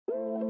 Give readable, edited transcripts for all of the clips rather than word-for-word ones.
Bye.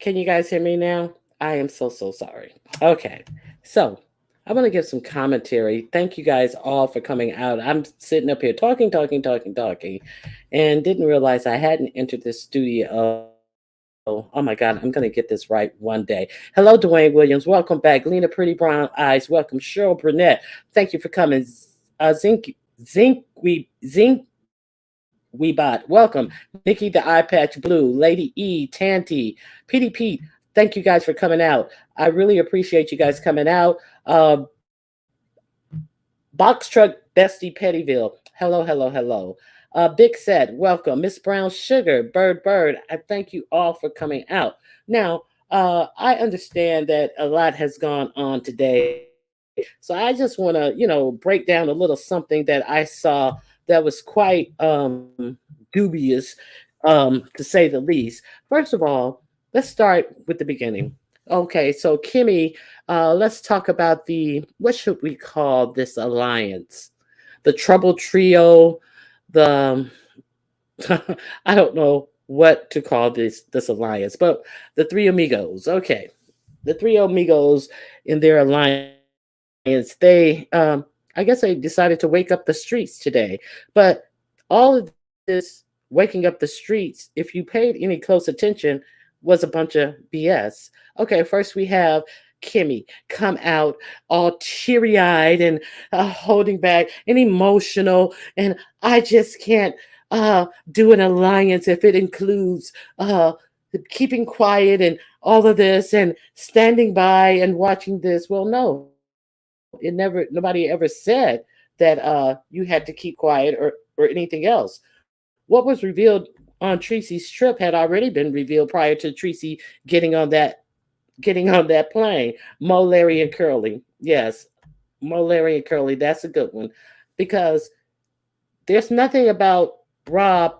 Can you guys hear me now? I am so sorry. Okay. So I'm going to give some commentary. Thank you guys all for coming out. I'm sitting up here talking, and didn't realize I hadn't entered this studio. Oh my God, I'm going to get this right one day. Hello, Dwayne Williams. Welcome back. Lena Pretty Brown Eyes. Welcome. Cheryl Burnett. Thank you for coming. Zink Weebot. Welcome. Nikki the Eye Patch Blue, Lady E, Tanty, Petey Pete. Thank you guys for coming out. I really appreciate you guys coming out. Box Truck Bestie Pettyville. Hello. Big Set, welcome. Miss Brown Sugar, Bird. I thank you all for coming out. Now, I understand that a lot has gone on today. So I just want to, break down a little something that I saw that was quite dubious, to say the least. First of all, let's start with the beginning. Okay, so Kimmy, let's talk about what should we call this alliance? The Trouble Trio, the I don't know what to call this alliance, but the Three Amigos. Okay, the Three Amigos in their alliance, I guess they decided to wake up the streets today. But all of this waking up the streets, if you paid any close attention, was a bunch of BS. Okay, first we have Kimmy come out all teary eyed and holding back and emotional. And I just can't do an alliance if it includes keeping quiet and all of this and standing by and watching this. Well, no, nobody ever said that you had to keep quiet or anything else. What was revealed on Treecey's trip had already been revealed prior to Treecey getting on that plane. Mo, Larry, and Curly. Yes, Mo, Larry, and Curly. That's a good one because there's nothing about Rob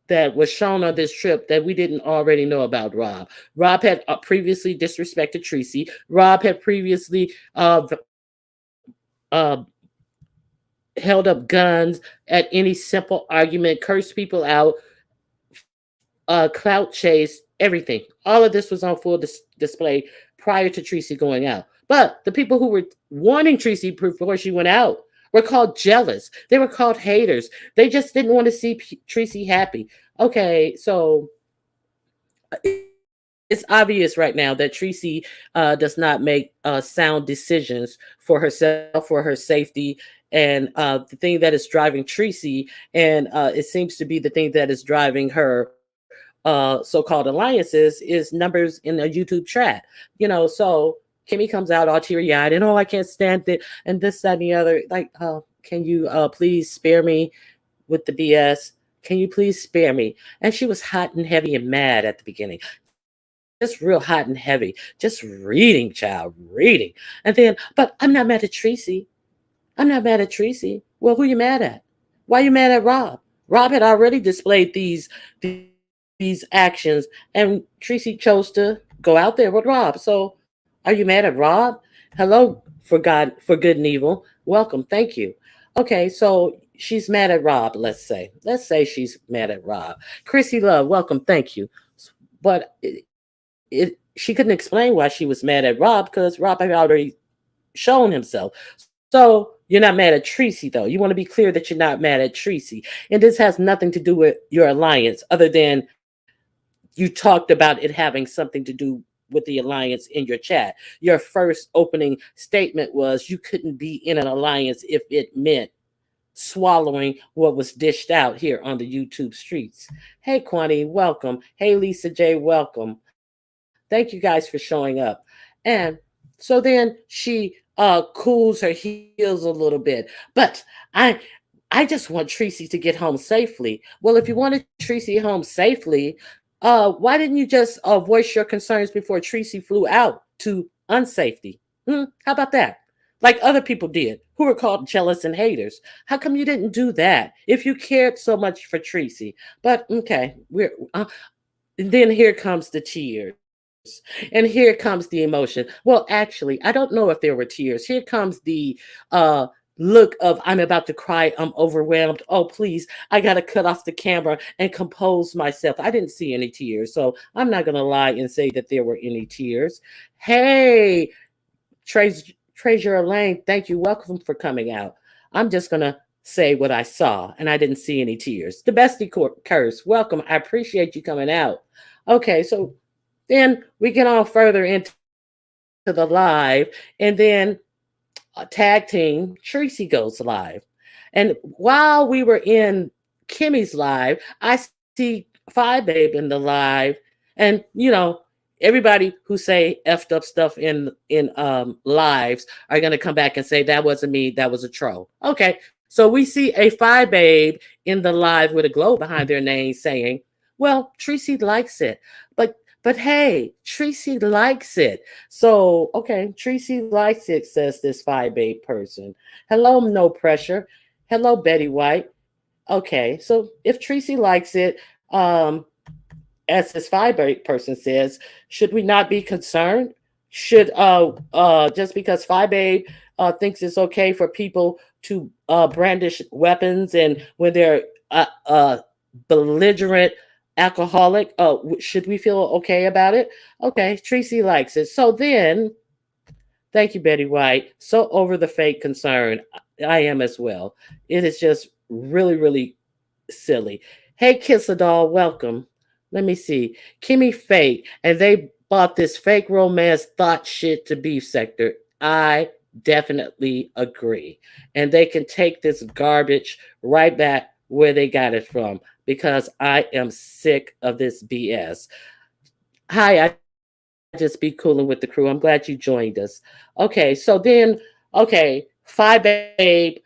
that was shown on this trip that we didn't already know about Rob. Rob had previously disrespected Treecey. Rob had previously uh, held up guns at any simple argument, cursed people out, clout chase, everything. All of this was on full display prior to Treecey going out. But the people who were warning Treecey before she went out were called jealous. They were called haters. They just didn't want to see Treecey happy. Okay, so it's obvious right now that Treecey does not make sound decisions for herself, for her safety, and the thing that is driving Treecey, and it seems to be the thing that is driving her so-called alliances is numbers in a YouTube chat. So Kimmy comes out all teary-eyed and I can't stand it and this, that, and the other. Like, can you please spare me with the BS? Can you please spare me? And she was hot and heavy and mad at the beginning, just real hot and heavy, just reading, child, reading. And then, but I'm not mad at Treecey. I'm not mad at Treecey. Well, who you mad at? Why you mad at Rob? Rob had already displayed these actions, and Treecey chose to go out there with Rob. So, are you mad at Rob? Hello, for good and evil. Welcome, thank you. Okay, so she's mad at Rob. Let's say she's mad at Rob. Chrissy Love, welcome, thank you. But she couldn't explain why she was mad at Rob because Rob had already shown himself. So you're not mad at Treecey, though. You want to be clear that you're not mad at Treecey. And this has nothing to do with your alliance, other than you talked about it having something to do with the alliance in your chat. Your first opening statement was you couldn't be in an alliance if it meant swallowing what was dished out here on the YouTube streets. Hey, Kwani, welcome. Hey, Lisa J, welcome. Thank you guys for showing up. And so then she cools her heels a little bit. But I just want Treecey to get home safely. Well, if you wanted Treecey home safely, why didn't you just voice your concerns before Treecey flew out to unsafety? How about that? Like other people did, who were called jealous and haters. How come you didn't do that if you cared so much for Treecey? But okay, and then here comes the tears. And here comes the emotion. Well, actually, I don't know if there were tears. Here comes the look of I'm about to cry, I'm overwhelmed. Oh, please, I got to cut off the camera and compose myself. I didn't see any tears, so I'm not going to lie and say that there were any tears. Hey, Treasure Elaine, thank you. Welcome for coming out. I'm just going to say what I saw, and I didn't see any tears. The bestie curse, welcome. I appreciate you coming out. Okay, so then we get on further into the live, and then tag team Treecey goes live. And while we were in Kimmy's live, I see Phi Babe in the live. And everybody who say effed up stuff in lives are gonna come back and say that wasn't me, that was a troll. Okay. So we see a Phi Babe in the live with a glow behind their name saying, well, Treecey likes it. But hey, Treecey likes it. So, okay, Treecey likes it, says this Phi Babe person. Hello, no pressure. Hello, Betty White. Okay, so if Treecey likes it, as this Phi Babe person says, should we not be concerned? Should just because Phi Babe thinks it's okay for people to brandish weapons, and when they're belligerent alcoholic, should we feel okay about it? Okay, Treecey likes it. So then, thank you, Betty White. So over the fake concern, I am as well. It is just really, really silly. Hey, Kiss a Doll, welcome. Let me see. Kimmy fake, and they bought this fake romance thought shit to beef sector. I definitely agree. And they can take this garbage right back where they got it from, because I am sick of this BS. Hi, I just be cooling with the crew. I'm glad you joined us. Okay, so then, okay, Phi Babe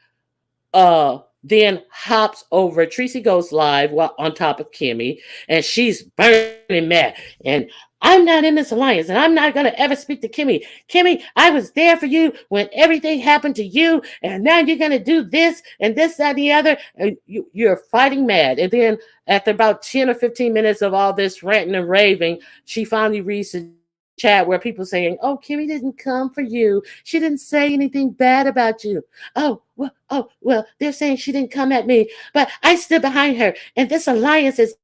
then hops over. Treecey goes live while on top of Kimmy, and she's burning mad. And I'm not in this alliance, and I'm not gonna ever speak to Kimmy. Kimmy, I was there for you when everything happened to you, and now you're gonna do this and this, that, and the other. And you're fighting mad. And then after about 10 or 15 minutes of all this ranting and raving, she finally reads the chat where people saying, oh, Kimmy didn't come for you. She didn't say anything bad about you. Well, they're saying she didn't come at me, but I stood behind her, and this alliance is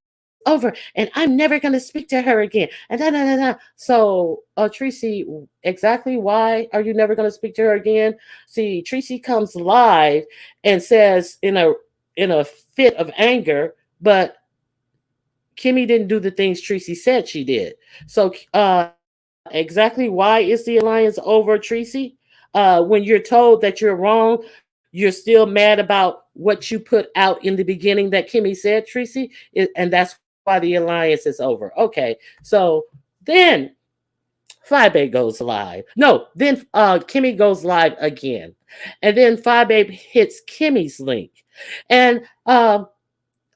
over, and I'm never going to speak to her again. And So, Treecey, exactly why are you never going to speak to her again? See, Treecey comes live and says in a fit of anger, but Kimmy didn't do the things Treecey said she did. So, exactly why is the alliance over, Treecey? When you're told that you're wrong, you're still mad about what you put out in the beginning that Kimmy said, Treecey, and that's why the alliance is over. Okay, so then Phi Babe goes live. No, then Kimmy goes live again, and then Phi Babe hits Kimmy's link, and I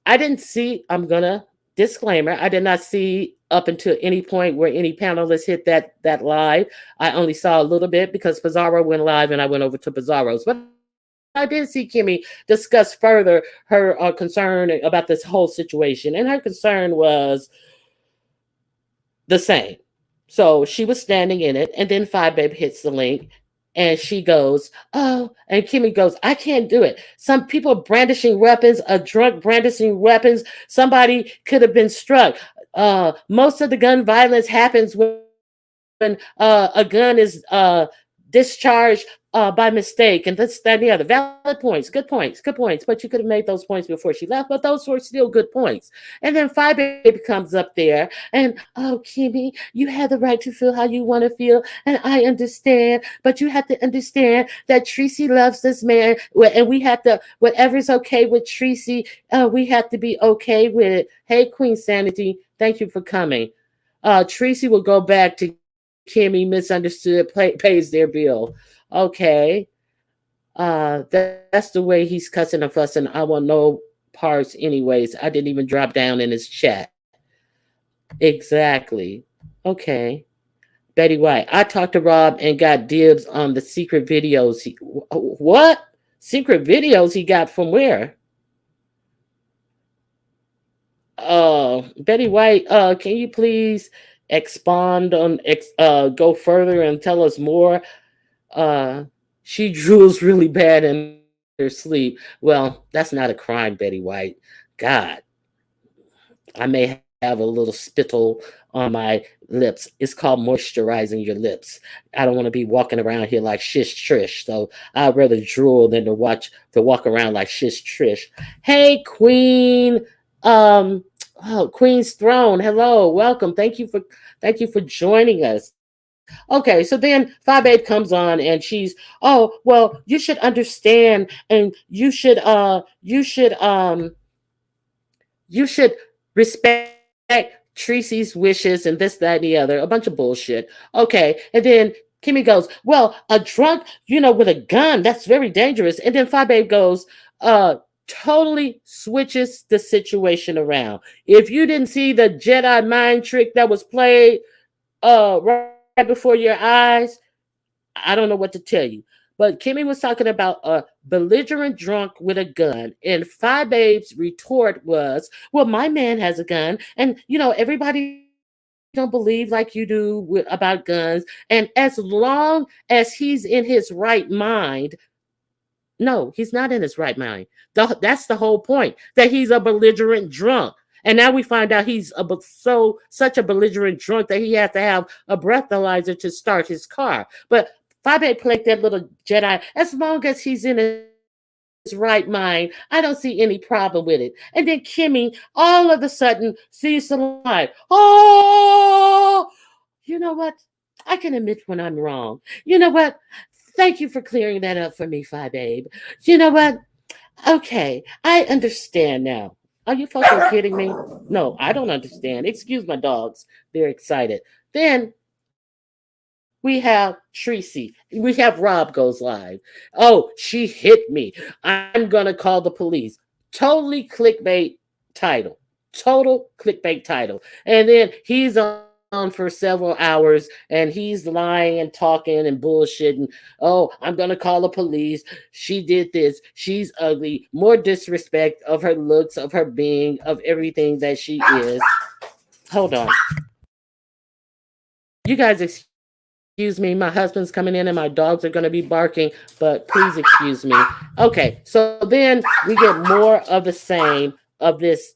didn't see. I'm gonna disclaimer. I did not see up until any point where any panelists hit that live. I only saw a little bit because Pizarro went live and I went over to Pizarro's. But I did see Kimmy discuss further her concern about this whole situation, and her concern was the same. So she was standing in it, and then Phi Babe hits the link, and she goes, oh, and Kimmy goes, I can't do it. Some people brandishing weapons, a drunk brandishing weapons, somebody could have been struck. Most of the gun violence happens when a gun is discharged by mistake, and this, that, and the other. Valid points, good points. But you could have made those points before she left, but those were still good points. And then Phi Baby comes up there, and oh, Kimmy, you have the right to feel how you want to feel, and I understand, but you have to understand that Treecey loves this man, and we have to, whatever's okay with Treecey, we have to be okay with it. Hey, Queen Sanity, thank you for coming. Treecey will go back to Kimmy misunderstood, pays their bill. Okay. That's the way he's cussing and fussing. I want no parts anyways. I didn't even drop down in his chat. Exactly. Okay. Betty White. I talked to Rob and got dibs on the secret videos. What? Secret videos he got from where? Betty White, can you please expand on go further and tell us more? Uh she drools really bad and sleep. Well, that's not a crime, Betty White. God, I may have a little spittle on my lips. It's called moisturizing your lips. I don't want to be walking around here like shish trish. So I'd rather drool than to walk around like shish trish. Hey, Queen. Um, oh, Queen's Throne. Hello, welcome. Thank you for joining us. Okay, so then Fi Babe comes on and she's, oh well, you should understand and you should respect Treecey's wishes and this, that, and the other. A bunch of bullshit. Okay. And then Kimmy goes, well, a drunk, with a gun, that's very dangerous. And then Fi Babe goes, totally switches the situation around. If you didn't see the Jedi mind trick that was played right before your eyes, I don't know what to tell you. But Kimmy was talking about a belligerent drunk with a gun, and Fi Babe's retort was, "Well, my man has a gun, and everybody don't believe like you do about guns. And as long as he's in his right mind, no, he's not in his right mind. That's the whole point, that he's a belligerent drunk." And now we find out he's such a belligerent drunk that he has to have a breathalyzer to start his car. But Fabe played that little Jedi. As long as he's in his right mind, I don't see any problem with it. And then Kimmy, all of a sudden, sees the light. Oh, you know what? I can admit when I'm wrong. You know what? Thank you for clearing that up for me, Fi Babe. You know what? Okay, I understand now. Are you fucking kidding me? No, I don't understand. Excuse my dogs. They're excited. Then we have Treecey. We have Rob goes live. Oh, she hit me. I'm gonna call the police. Totally clickbait title. Total clickbait title. And then he's on for several hours and he's lying and talking and bullshitting. Oh, I'm gonna call the police. She did this. She's ugly. More disrespect of her looks, of her being, of everything that she is. Hold on. You guys excuse me. My husband's coming in and my dogs are going to be barking, but please excuse me. Okay, so then we get more of the same of this.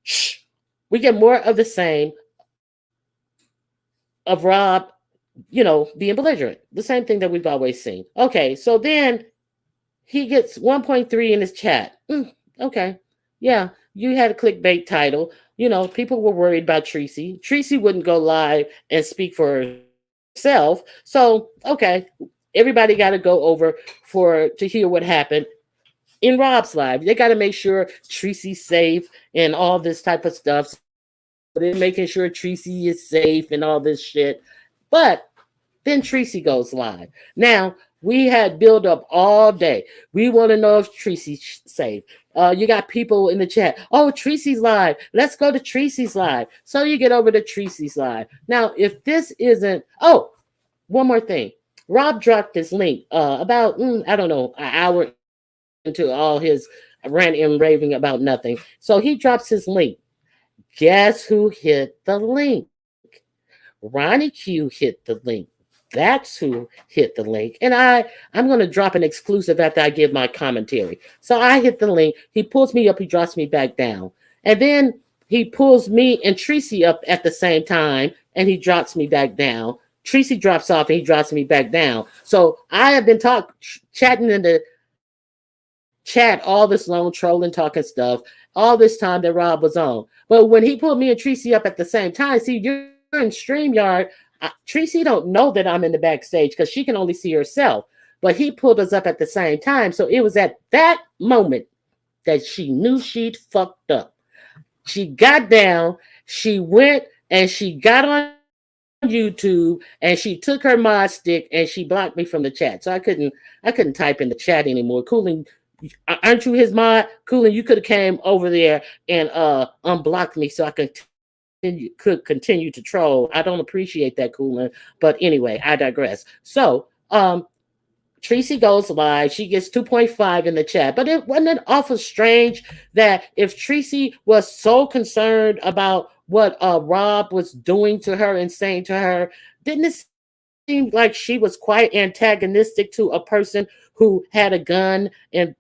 Shh. We get more of the same of Rob, being belligerent. The same thing that we've always seen. Okay, so then he gets 1.3 in his chat. Okay, yeah, you had a clickbait title. People were worried about Treecey. Treecey wouldn't go live and speak for herself. So, okay, everybody got to go over to hear what happened in Rob's live. They got to make sure Treecey's safe and all this type of stuff. So they're making sure Treecey is safe and all this shit. But then Treecey goes live. Now, we had build up all day. We want to know if Treecey's safe. You got people in the chat. Oh, Treecey's live. Let's go to Treecey's live. So you get over to Treecey's live. Now, if this isn't, one more thing. Rob dropped this link about, I don't know, an hour into all his rant and raving about nothing. So he drops his link. Guess who hit the link? Ronnie Q hit the link. That's who hit the link. And I'm going to drop an exclusive after I give my commentary. So I hit the link. He pulls me up. He drops me back down. And then he pulls me and Treecey up at the same time and he drops me back down. Treecey drops off and he drops me back down. So I have been chatting in the chat all this long, trolling, talking stuff, all this time that Rob was on. But when he pulled me and Treecey up at the same time, see, you're in StreamYard. Treecey don't know that I'm in the backstage because she can only see herself. But he pulled us up at the same time. So it was at that moment that she knew she'd fucked up. She got down, she went and she got on YouTube and she took her mod stick and she blocked me from the chat. So I couldn't type in the chat anymore. Cooling, aren't you his mod? Cooling, you could have came over there and unblocked me so I could continue to troll. I don't appreciate that, Cooling. But anyway, I digress. So Treecey goes live. She gets 2.5 in the chat. But it wasn't it awful strange that if Treecey was so concerned about what Rob was doing to her and saying to her, didn't it seem seemed like she was quite antagonistic to a person who had a gun and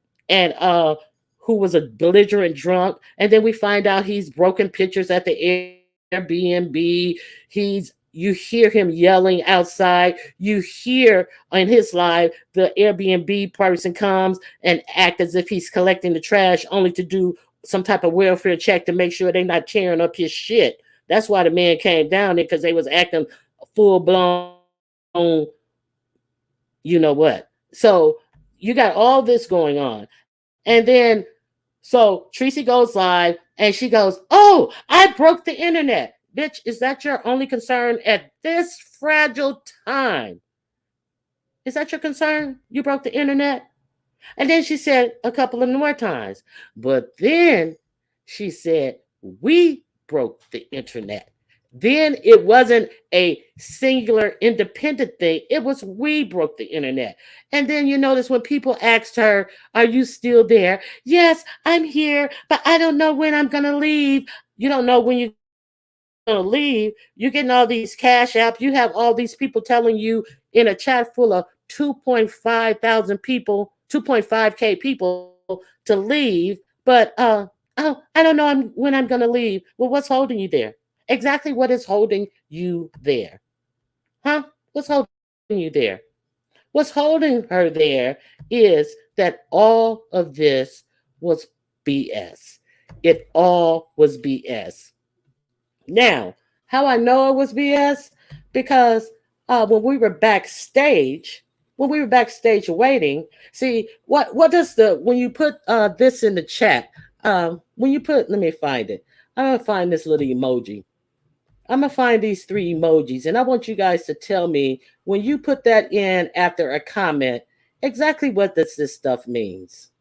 who was a belligerent drunk. And then we find out he's broken pictures at the Airbnb. You hear him yelling outside. You hear in his live the Airbnb person comes and act as if he's collecting the trash, only to do some type of welfare check to make sure they're not tearing up his shit. That's why the man came down there, because they was acting full blown, you know what. So you got all this going on. And then so Treecey goes live and she goes, "Oh, I broke the internet." Bitch, is that your only concern at this fragile time? Is that your concern? You broke the internet? And then she said a couple of more times, but then she said, "We broke the internet." Then it wasn't a singular independent thing. It was we broke the internet. And then you notice when people asked her, "Are you still there?" "Yes, I'm here, but I don't know when I'm going to leave." You don't know when you're going to leave. You're getting all these cash apps. You have all these people telling you in a chat full of 2.5 thousand people, 2.5K people to leave. But oh, I don't know when I'm going to leave. Well, what's holding you there? Exactly what is holding you there? Huh? What's holding you there? What's holding her there is that all of this was BS. It all was BS. Now, how I know it was BS? Because when we were backstage waiting, see what does the when you put this in the chat, when you put, let me find it. I'm gonna find this little emoji. I'm gonna find these three emojis, and I want you guys to tell me when you put that in after a comment, exactly what this stuff means.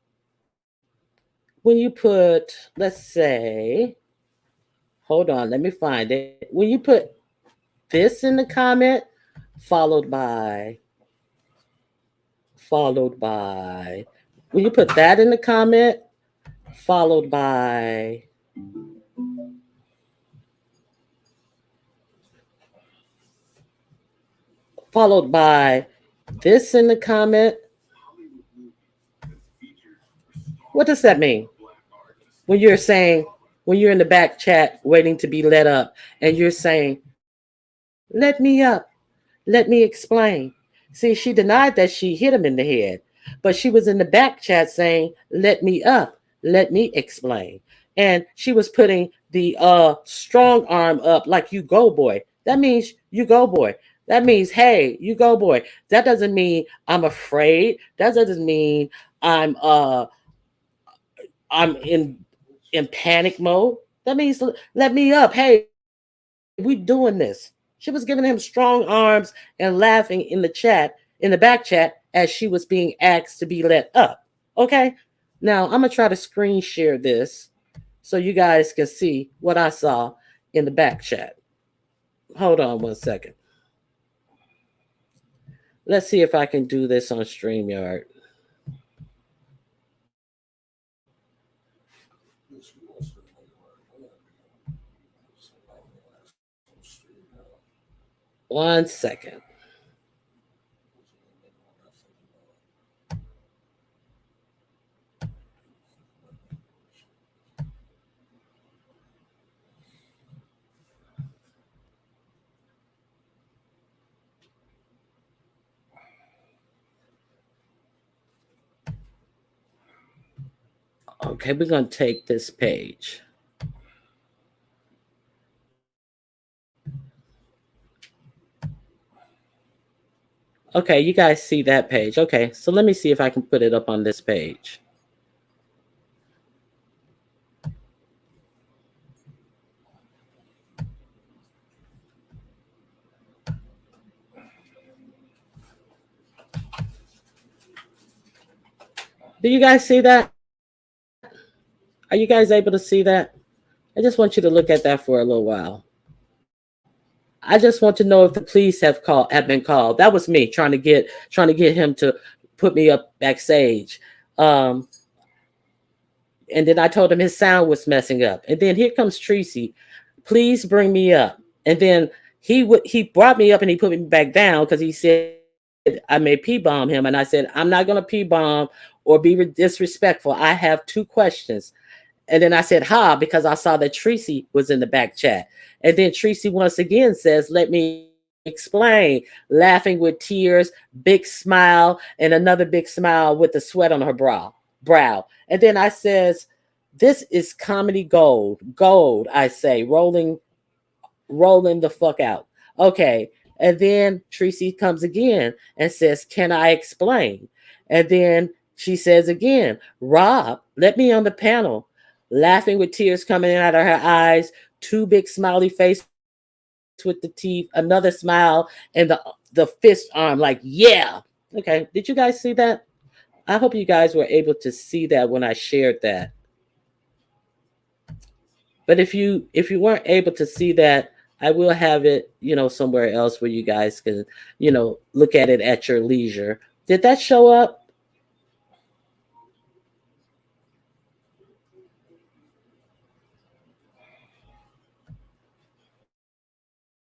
When you put, let's say, hold on, let me find it. When you put this in the comment, followed by, when you put that in the comment, followed by, this in the comment. What does that mean? When you're saying, when you're in the back chat waiting to be let up, and you're saying, "Let me up, let me explain." See, she denied that she hit him in the head, but she was in the back chat saying, "Let me up, let me explain." And she was putting the strong arm up like, "You go, boy." That means you go, boy. That means, hey, you go, boy. That doesn't mean I'm afraid. That doesn't mean I'm uh I'm in panic mode. That means, let me up. Hey, we doing this. She was giving him strong arms and laughing in the chat, in the back chat, as she was being asked to be let up. Okay? Now I'm gonna try to screen share this so you guys can see what I saw in the back chat. Hold on one second. Let's see if I can do this on StreamYard. One second. Okay, we're going to take this page. Okay, you guys see that page. Okay, so let me see if I can put it up on this page. Do you guys see that? Are you guys able to see that? I just want you to look at that for a little while. I just want to know if the police have been called. That was me trying to get him to put me up backstage. And then I told him his sound was messing up. And then here comes Treecey. "Please bring me up." And then he brought me up and he put me back down because he said I may pee bomb him, and I said I'm not gonna pee bomb or be disrespectful. I have two questions, and then I said ha because I saw that Treecey was in the back chat, and then Treecey once again says, "Let me explain," laughing with tears, big smile, and another big smile with the sweat on her brow. And then I says, "This is comedy gold, gold." I say, rolling the fuck out. Okay. And then Treecey comes again and says, "Can I explain?" And then she says again, "Rob, let me on the panel." Laughing with tears coming out of her eyes, two big smiley face with the teeth, another smile, and the fist arm, like, yeah. Okay. Did you guys see that? I hope you guys were able to see that when I shared that. But if you weren't able to see that, I will have it, somewhere else where you guys can, look at it at your leisure. Did that show up?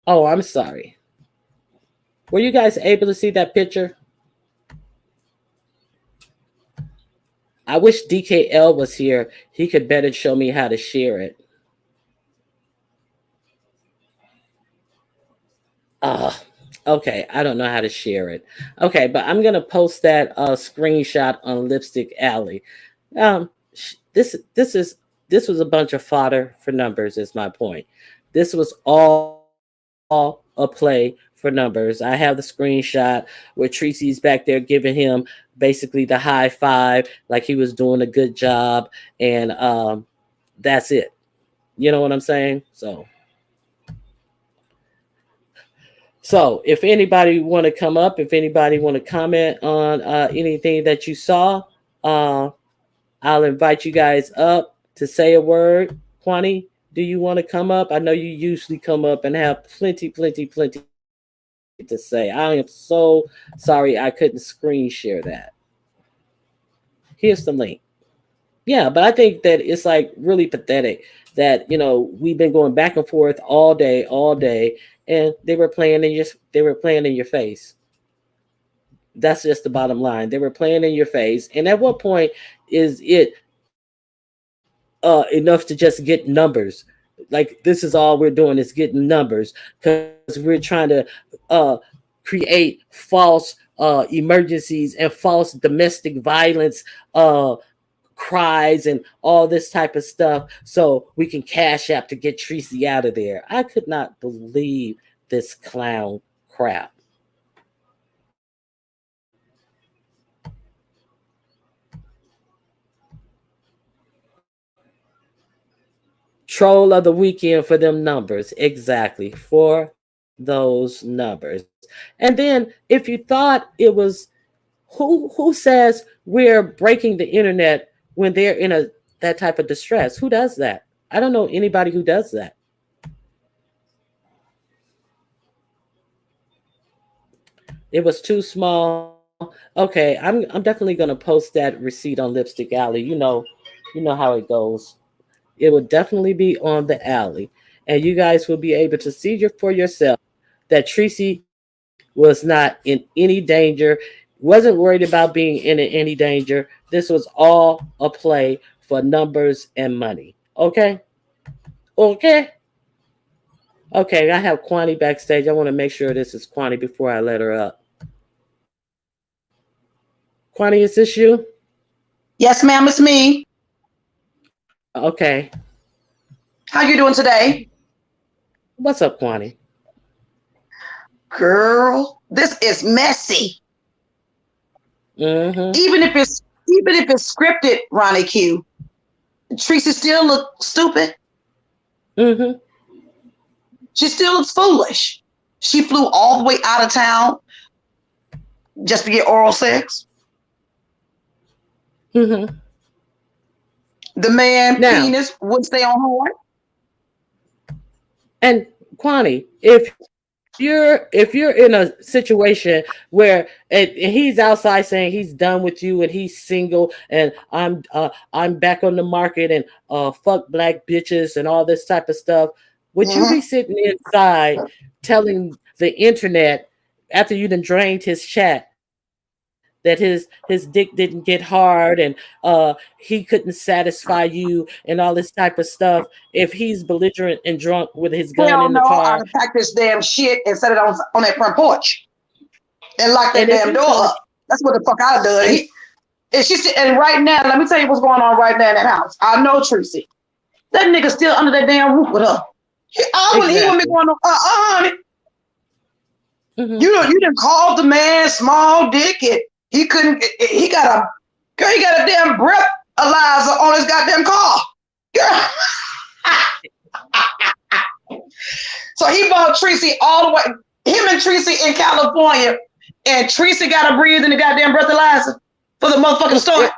Oh, I'm sorry. Were you guys able to see that picture? I wish DKL was here. He could better show me how to share it. Oh, okay. I don't know how to share it. Okay, but I'm gonna post that screenshot on Lipstick Alley. This was a bunch of fodder for numbers. Is my point. This was all a play for numbers. I have the screenshot where Treecey's back there giving him basically the high five, like he was doing a good job, and that's it. You know what I'm saying? So if anybody want to come up, if anybody want to comment on anything that you saw, uh, I'll invite you guys up to say a word. Kwani, do you want to come up? I know you usually come up and have plenty to say. I am so sorry I couldn't screen share that. Here's the link. Yeah, but I think that it's like really pathetic that we've been going back and forth all day, and they were playing in your face. That's just the bottom line. They were playing in your face, and at what point is it enough to just get numbers? Like, this is all we're doing is getting numbers because we're trying to uh, create false emergencies and false domestic violence cries and all this type of stuff so we can cash app to get Treecey out of there. I could not believe this clown crap. Troll of the weekend for them numbers. Exactly. For those numbers. And then if you thought it was who says we're breaking the internet when they're in a that type of distress? Who does that? I don't know anybody who does that. It was too small. Okay, I'm definitely gonna post that receipt on Lipstick Alley. You know how it goes. It will definitely be on the alley, and you guys will be able to see for yourself that Treecey was not in any danger, wasn't worried about being in any danger. This was all a play for numbers and money. Okay, okay, okay. I have Kwani backstage. I want to make sure this is Kwani before I let her up. Kwani, is this you? Yes, ma'am, it's me. Okay. How you doing today? What's up, Kwani? Girl, this is messy. Mm-hmm. Even if it's scripted, Ronnie Q, Teresa still look stupid. Mm-hmm. She still looks foolish. She flew all the way out of town just to get oral sex. Mm-hmm. The man Now, penis would stay on hard. and Kwani, if you're in a situation where and he's outside saying he's done with you and he's single and I'm back on the market and fuck black bitches and all this type of stuff, Would you be Mhm. sitting inside telling the internet after you done drained his chat that his dick didn't get hard and he couldn't satisfy you and all this type of stuff if he's belligerent and drunk with his gun Hell in the no, I'd car? have packed this damn shit and set it on that front porch and lock that And if damn he door caught up. That's what the fuck I'd have done. and And right now, let me tell you what's going on right now in that house. I know Treecey. That nigga still under that damn roof with her. He wouldn't be exactly. going on, honey. Hmm. You done called the man small dick and he couldn't, he got a, girl, he got a damn breathalyzer on his goddamn car. Girl. So he bought Treecey all the way, him and Treecey in California, and Treecey got to breathe in the goddamn breathalyzer for the motherfucking start.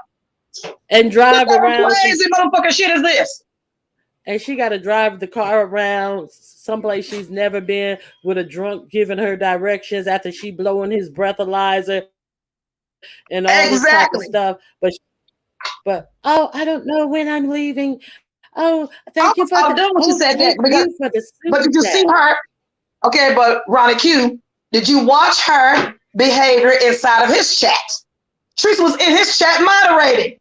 And What drive kind of around. crazy motherfucking shit is this? And she got to drive the car around someplace she's never been with a drunk giving her directions after she blowing his breathalyzer and all this type of stuff. Exactly. But oh, I don't know when I'm leaving. Oh, thank I you was for all the done when she said that thank because, you for the but super did you see chat. her? Okay, but Ronnie Q, did you watch her behavior inside of his chat? Treecey was in his chat moderating.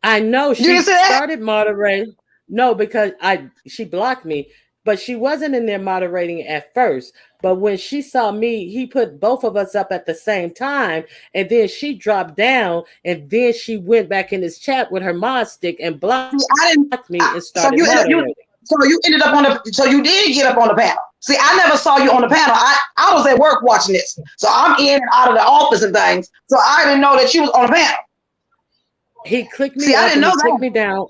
I know You didn't she see that? started moderating. No, because I she blocked me, but she wasn't in there moderating at first. But when she saw me, he put both of us up at the same time, and then she dropped down, and then she went back in his chat with her mod stick and blocked See, me and I didn't. started So you moderating. ended you ended up on the. So you did get up on the panel. See, I never saw you on the panel. I was at work watching this, so I'm in and out of the office and things. So I didn't know that you was on the panel. He clicked See, me I up didn't and know he clicked that. me down.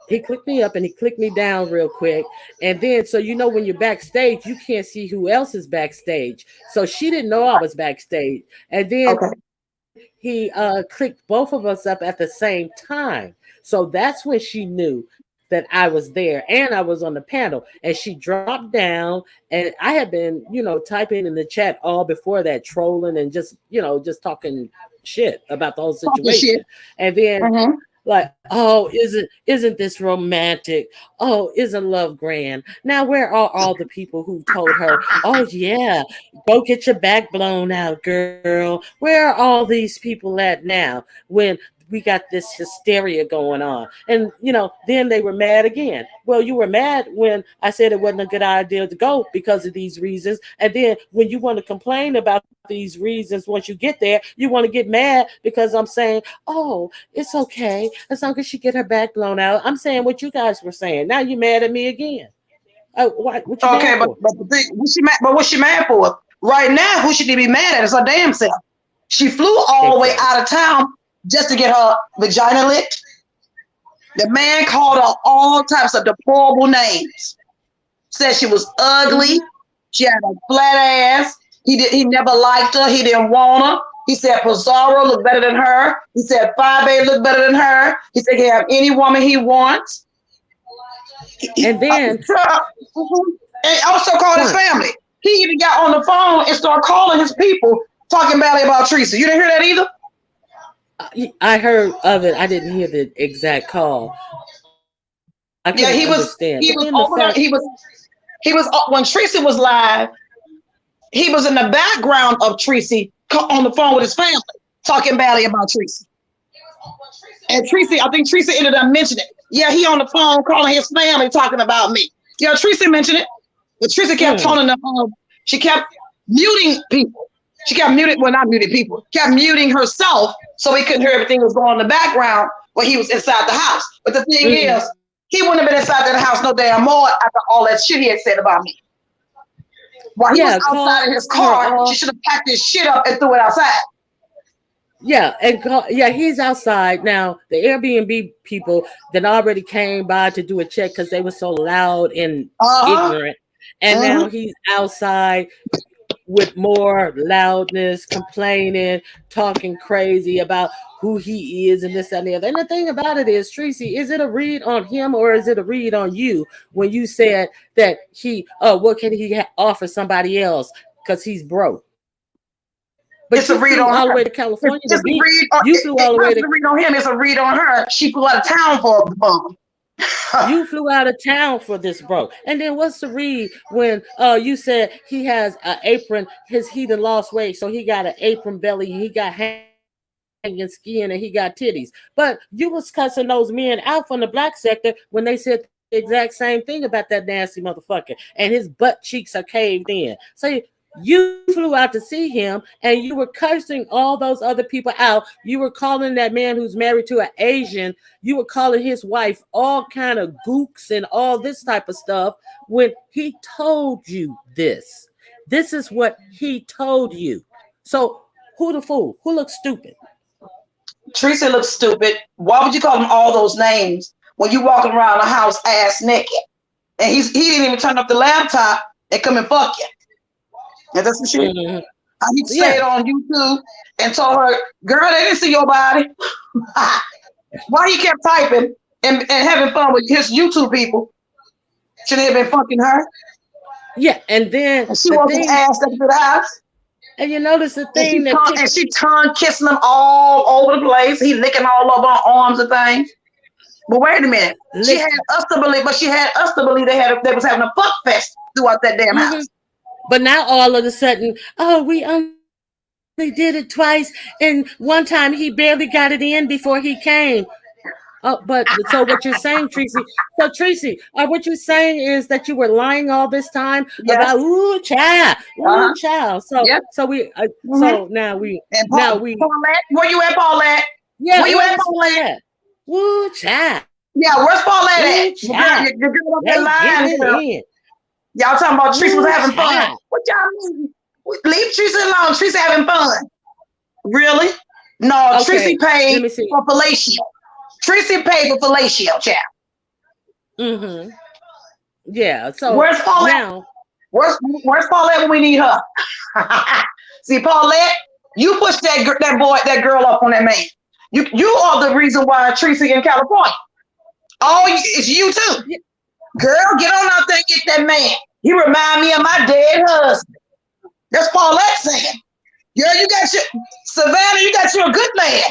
He clicked me up and he clicked me down real quick. And then, so you know, when you're backstage, you can't see who else is backstage. So she didn't know I was backstage. And then Okay. he clicked both of us up at the same time. So that's when she knew that I was there and I was on the panel. And she dropped down, and I had been, typing in the chat all before that, trolling and just, just talking shit about the whole Talking shit. situation. And then Mm-hmm. like, oh, isn't this romantic? Oh, isn't love grand? Now, where are all the people who told her, oh yeah, go get your back blown out, girl? Where are all these people at now when we got this hysteria going on? And then they were mad again. Well, you were mad when I said it wasn't a good idea to go because of these reasons. And then when you want to complain about these reasons, once you get there, you want to get mad because I'm saying, oh, it's okay as long as she get her back blown out. I'm saying what you guys were saying. Now you're mad at me again. Oh, what you mad Okay, but for? but the thing, what she mad? But what she mad for? Right now, who she need to be mad at is her damn self. She flew all the way Exactly. out of town just to get her vagina licked. The man called her all types of deplorable names. Said she was ugly. Hmm. She had a flat ass. He never liked her. He didn't want her. He said Pizarro looked better than her. He said 5A looked better than her. He said he can have any woman he wants. And then, And also called his Point. family. He even got on the phone and started calling his people, talking badly about Treecey. You didn't hear that either? I heard of it. I didn't hear the exact call. I couldn't Yeah, he understand. was But then he the was fact, over there. He was when Treecey was live. He was in the background of Treecey on the phone with his family, talking badly about Treecey. And Treecey, I think Treecey ended up mentioning it. Yeah, he on the phone calling his family, talking about me. Yeah, Treecey mentioned it. But Treecey kept mm, toning the she kept muting people. She kept muting, well, not muting people, kept muting herself so he couldn't hear everything that was going on in the background when he was inside the house. But the thing mm, is, he wouldn't have been inside that house no damn more after all that shit he had said about me. While he was yeah, outside call in his her car, she off. should have packed his shit up and threw it outside. Yeah, he's outside now. The Airbnb people that already came by to do a check because they were so loud and Uh-huh. ignorant, and Mm-hmm. now he's outside with more loudness, complaining, talking crazy about who he is and this and the other. And the thing about it is, Treecey, is it a read on him or is it a read on you when you said that what can he offer somebody else because he's broke? But It's you a read flew on all the her. way to California to It's a be. read on You flew all the not way just to. a read on him, it's a read on her. She flew out of town for the fun. You flew out of town for this, bro. And then what's the read when you said he has an apron, he done lost weight, so he got an apron belly, he got hanging skin, and he got titties. But you was cussing those men out from the black sector when they said the exact same thing about that nasty motherfucker, and his butt cheeks are caved in. So you flew out to see him and you were cursing all those other people out. You were calling that man who's married to an Asian, you were calling his wife all kind of gooks and all this type of stuff when he told you this. This is what he told you. So who the fool? Who looks stupid? Treecey looks stupid. Why would you call him all those names when you walking around the house ass naked? And he didn't even turn up the laptop and come and fuck you. And that's what she Mhm. he said Yeah. on YouTube and told her, girl, they didn't see your body. Why he kept typing and having fun with his YouTube people? Should have been fucking her. Yeah. And then And she the wasn't thing, asked up to the house. and you notice the And thing that she tongue kissing them all over the place. He licking all over her arms and things. But wait a minute. She had licked. us to believe, they was having a fuck fest throughout that damn Mhm. house. But now all of a sudden, oh, we only did it twice, and one time he barely got it in before he came. Oh, but so what you're saying, Treecey? So Treecey, what you're saying is that you were lying all this time Yes. about ooh Uh-huh. child. Yep. Mm-hmm. So now we And now we Paulette, where you at, Paulette? yeah. Where you Where at, was Paulette? Paulette? Woo child, Yeah, where's Paulette at? woo The girl, child. the girl up there They lying, getting it girl. in. Y'all talking about Treecey was Woo having fun. child. What y'all mean? Leave Treecey alone. Treecey having fun. Really? No, Okay, Treecey paid let me see. for fellatio. Treecey paid for fellatio, child. Mm-hmm. Yeah. So Where's Paulette? now, Where's Paulette when we need her? See, Paulette, you pushed that girl up on that man. You are the reason why Treecey in California. Oh, it's you too. yeah, Girl, get on out there and get that man. He remind me of my dead husband. That's Paulette saying. Girl, you got your Savannah, you got you a good man.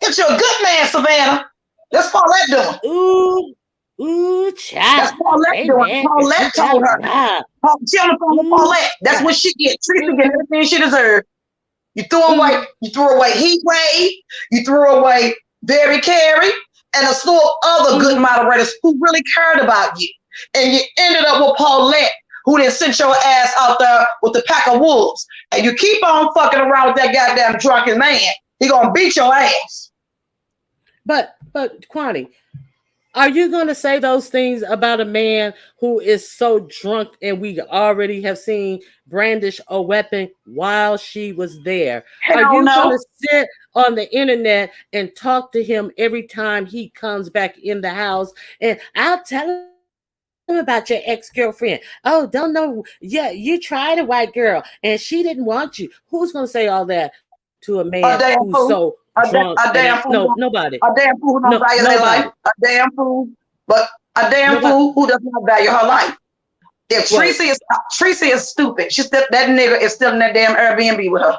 Get you a good man, Savannah. That's Paulette doing. ooh, ooh, That's child. Paulette They doing. mad because you Paulette got told her. robbed. She on the phone with Ooh, Paulette. That's child. what she get. Treecey get Mm-hmm. everything she deserved. Mm-hmm. You threw away Heat Wave, you threw away Barry Carey, and a slew of other good Mm-hmm. moderators who really cared about you. And you ended up with Paulette, who then sent your ass out there with the pack of wolves. And you keep on fucking around with that goddamn drunken man. He gonna beat your ass. But Kwani, are you going to say those things about a man who is so drunk and we already have seen brandish a weapon while she was there? Are Hell you going no. to sit on the internet and talk to him every time he comes back in the house? And I'll tell him about your ex-girlfriend. Oh, don't know. Yeah, you tried a white girl and she didn't want you. Who's going to say all that to a man who's A so damn fool. drunk and ain't A damn no fool. nobody. A damn fool who No, don't value their nobody. life. A damn fool. But a damn Nobody. fool who does not value her life. If Well, Treecey is stupid, that nigga is still in that damn Airbnb with her.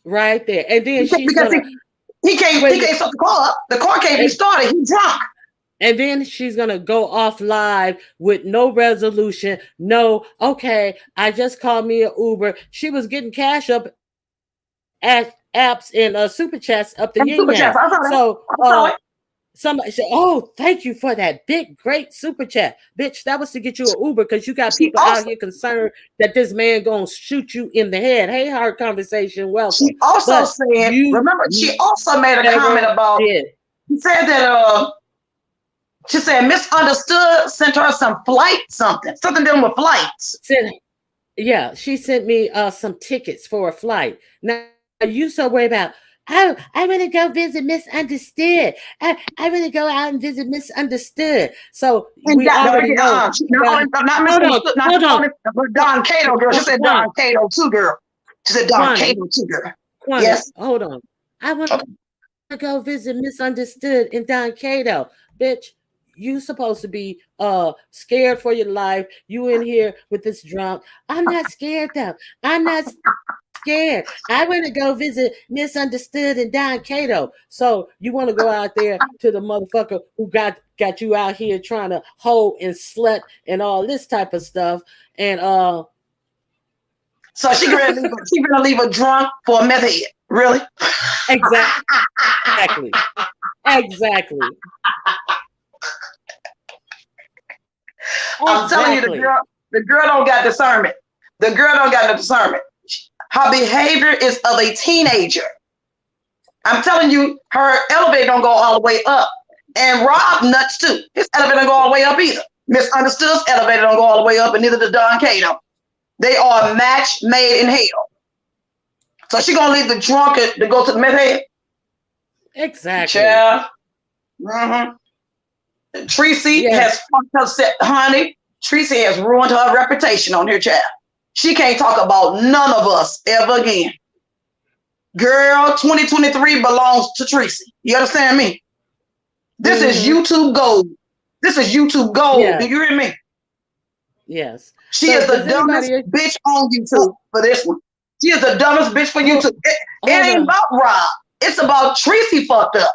right there. And then she's Because gonna he wait, can't start the car up. The car can't be and, started. He's drunk. and then she's gonna go off live with no resolution. No, okay, I just called me an Uber. She was getting cash up at apps and super chats up the yin And yang. super chats. I saw that. So I saw it. somebody said, "Oh, thank you for that big, great super chat, bitch. That was to get you an Uber because you got She people out also here concerned that this man gonna shoot you in the head." Hey, hard conversation, welcome. she also But said, you remember, she also made a comment never about did. she said that she said misunderstood sent her some something dealing with flights. Sent, yeah, she sent me some tickets for a flight. Now you so worried about. Oh, I want to go visit Misunderstood. I want to go out and visit Misunderstood. So And we already know. not Hold on, misunderstood, not hold on, only but Don Cato girl. She said Kwani, Don Cato too, girl. She said Don Kwani, Cato too, girl. Kwani, Yes. hold on. I want to Okay. go visit Misunderstood in Don Cato. Bitch, you supposed to be scared for your life. You in here with this drunk. I'm not scared though. I'm not scared. scared. I want to go visit Misunderstood and Don Cato. So you want to go out there to the motherfucker who got you out here trying to hoe and slut and all this type of stuff. And So she gonna leave a drunk for a meth head. Really? exactly. Exactly. I'm telling you, the girl don't got discernment. The girl don't got no discernment. Her behavior is of a teenager. I'm telling you, her elevator don't go all the way up. And Rob nuts too. His elevator don't go all the way up either. Misunderstood's elevator don't go all the way up, and neither does Don Cato. They are a match made in hell. So she gonna leave the drunk to go to the meth head? Exactly. Yeah. Mm-hmm. Treecey has fucked her set, honey. Treecey has ruined her reputation on her child. She can't talk about none of us ever again. Girl, 2023 belongs to Treecey. You understand me? This is YouTube gold. This is YouTube gold. Yeah. Do you hear me? Yes. She is the dumbest bitch on YouTube for this one. She is the dumbest bitch for YouTube. It ain't about Rob. It's about Treecey fucked up.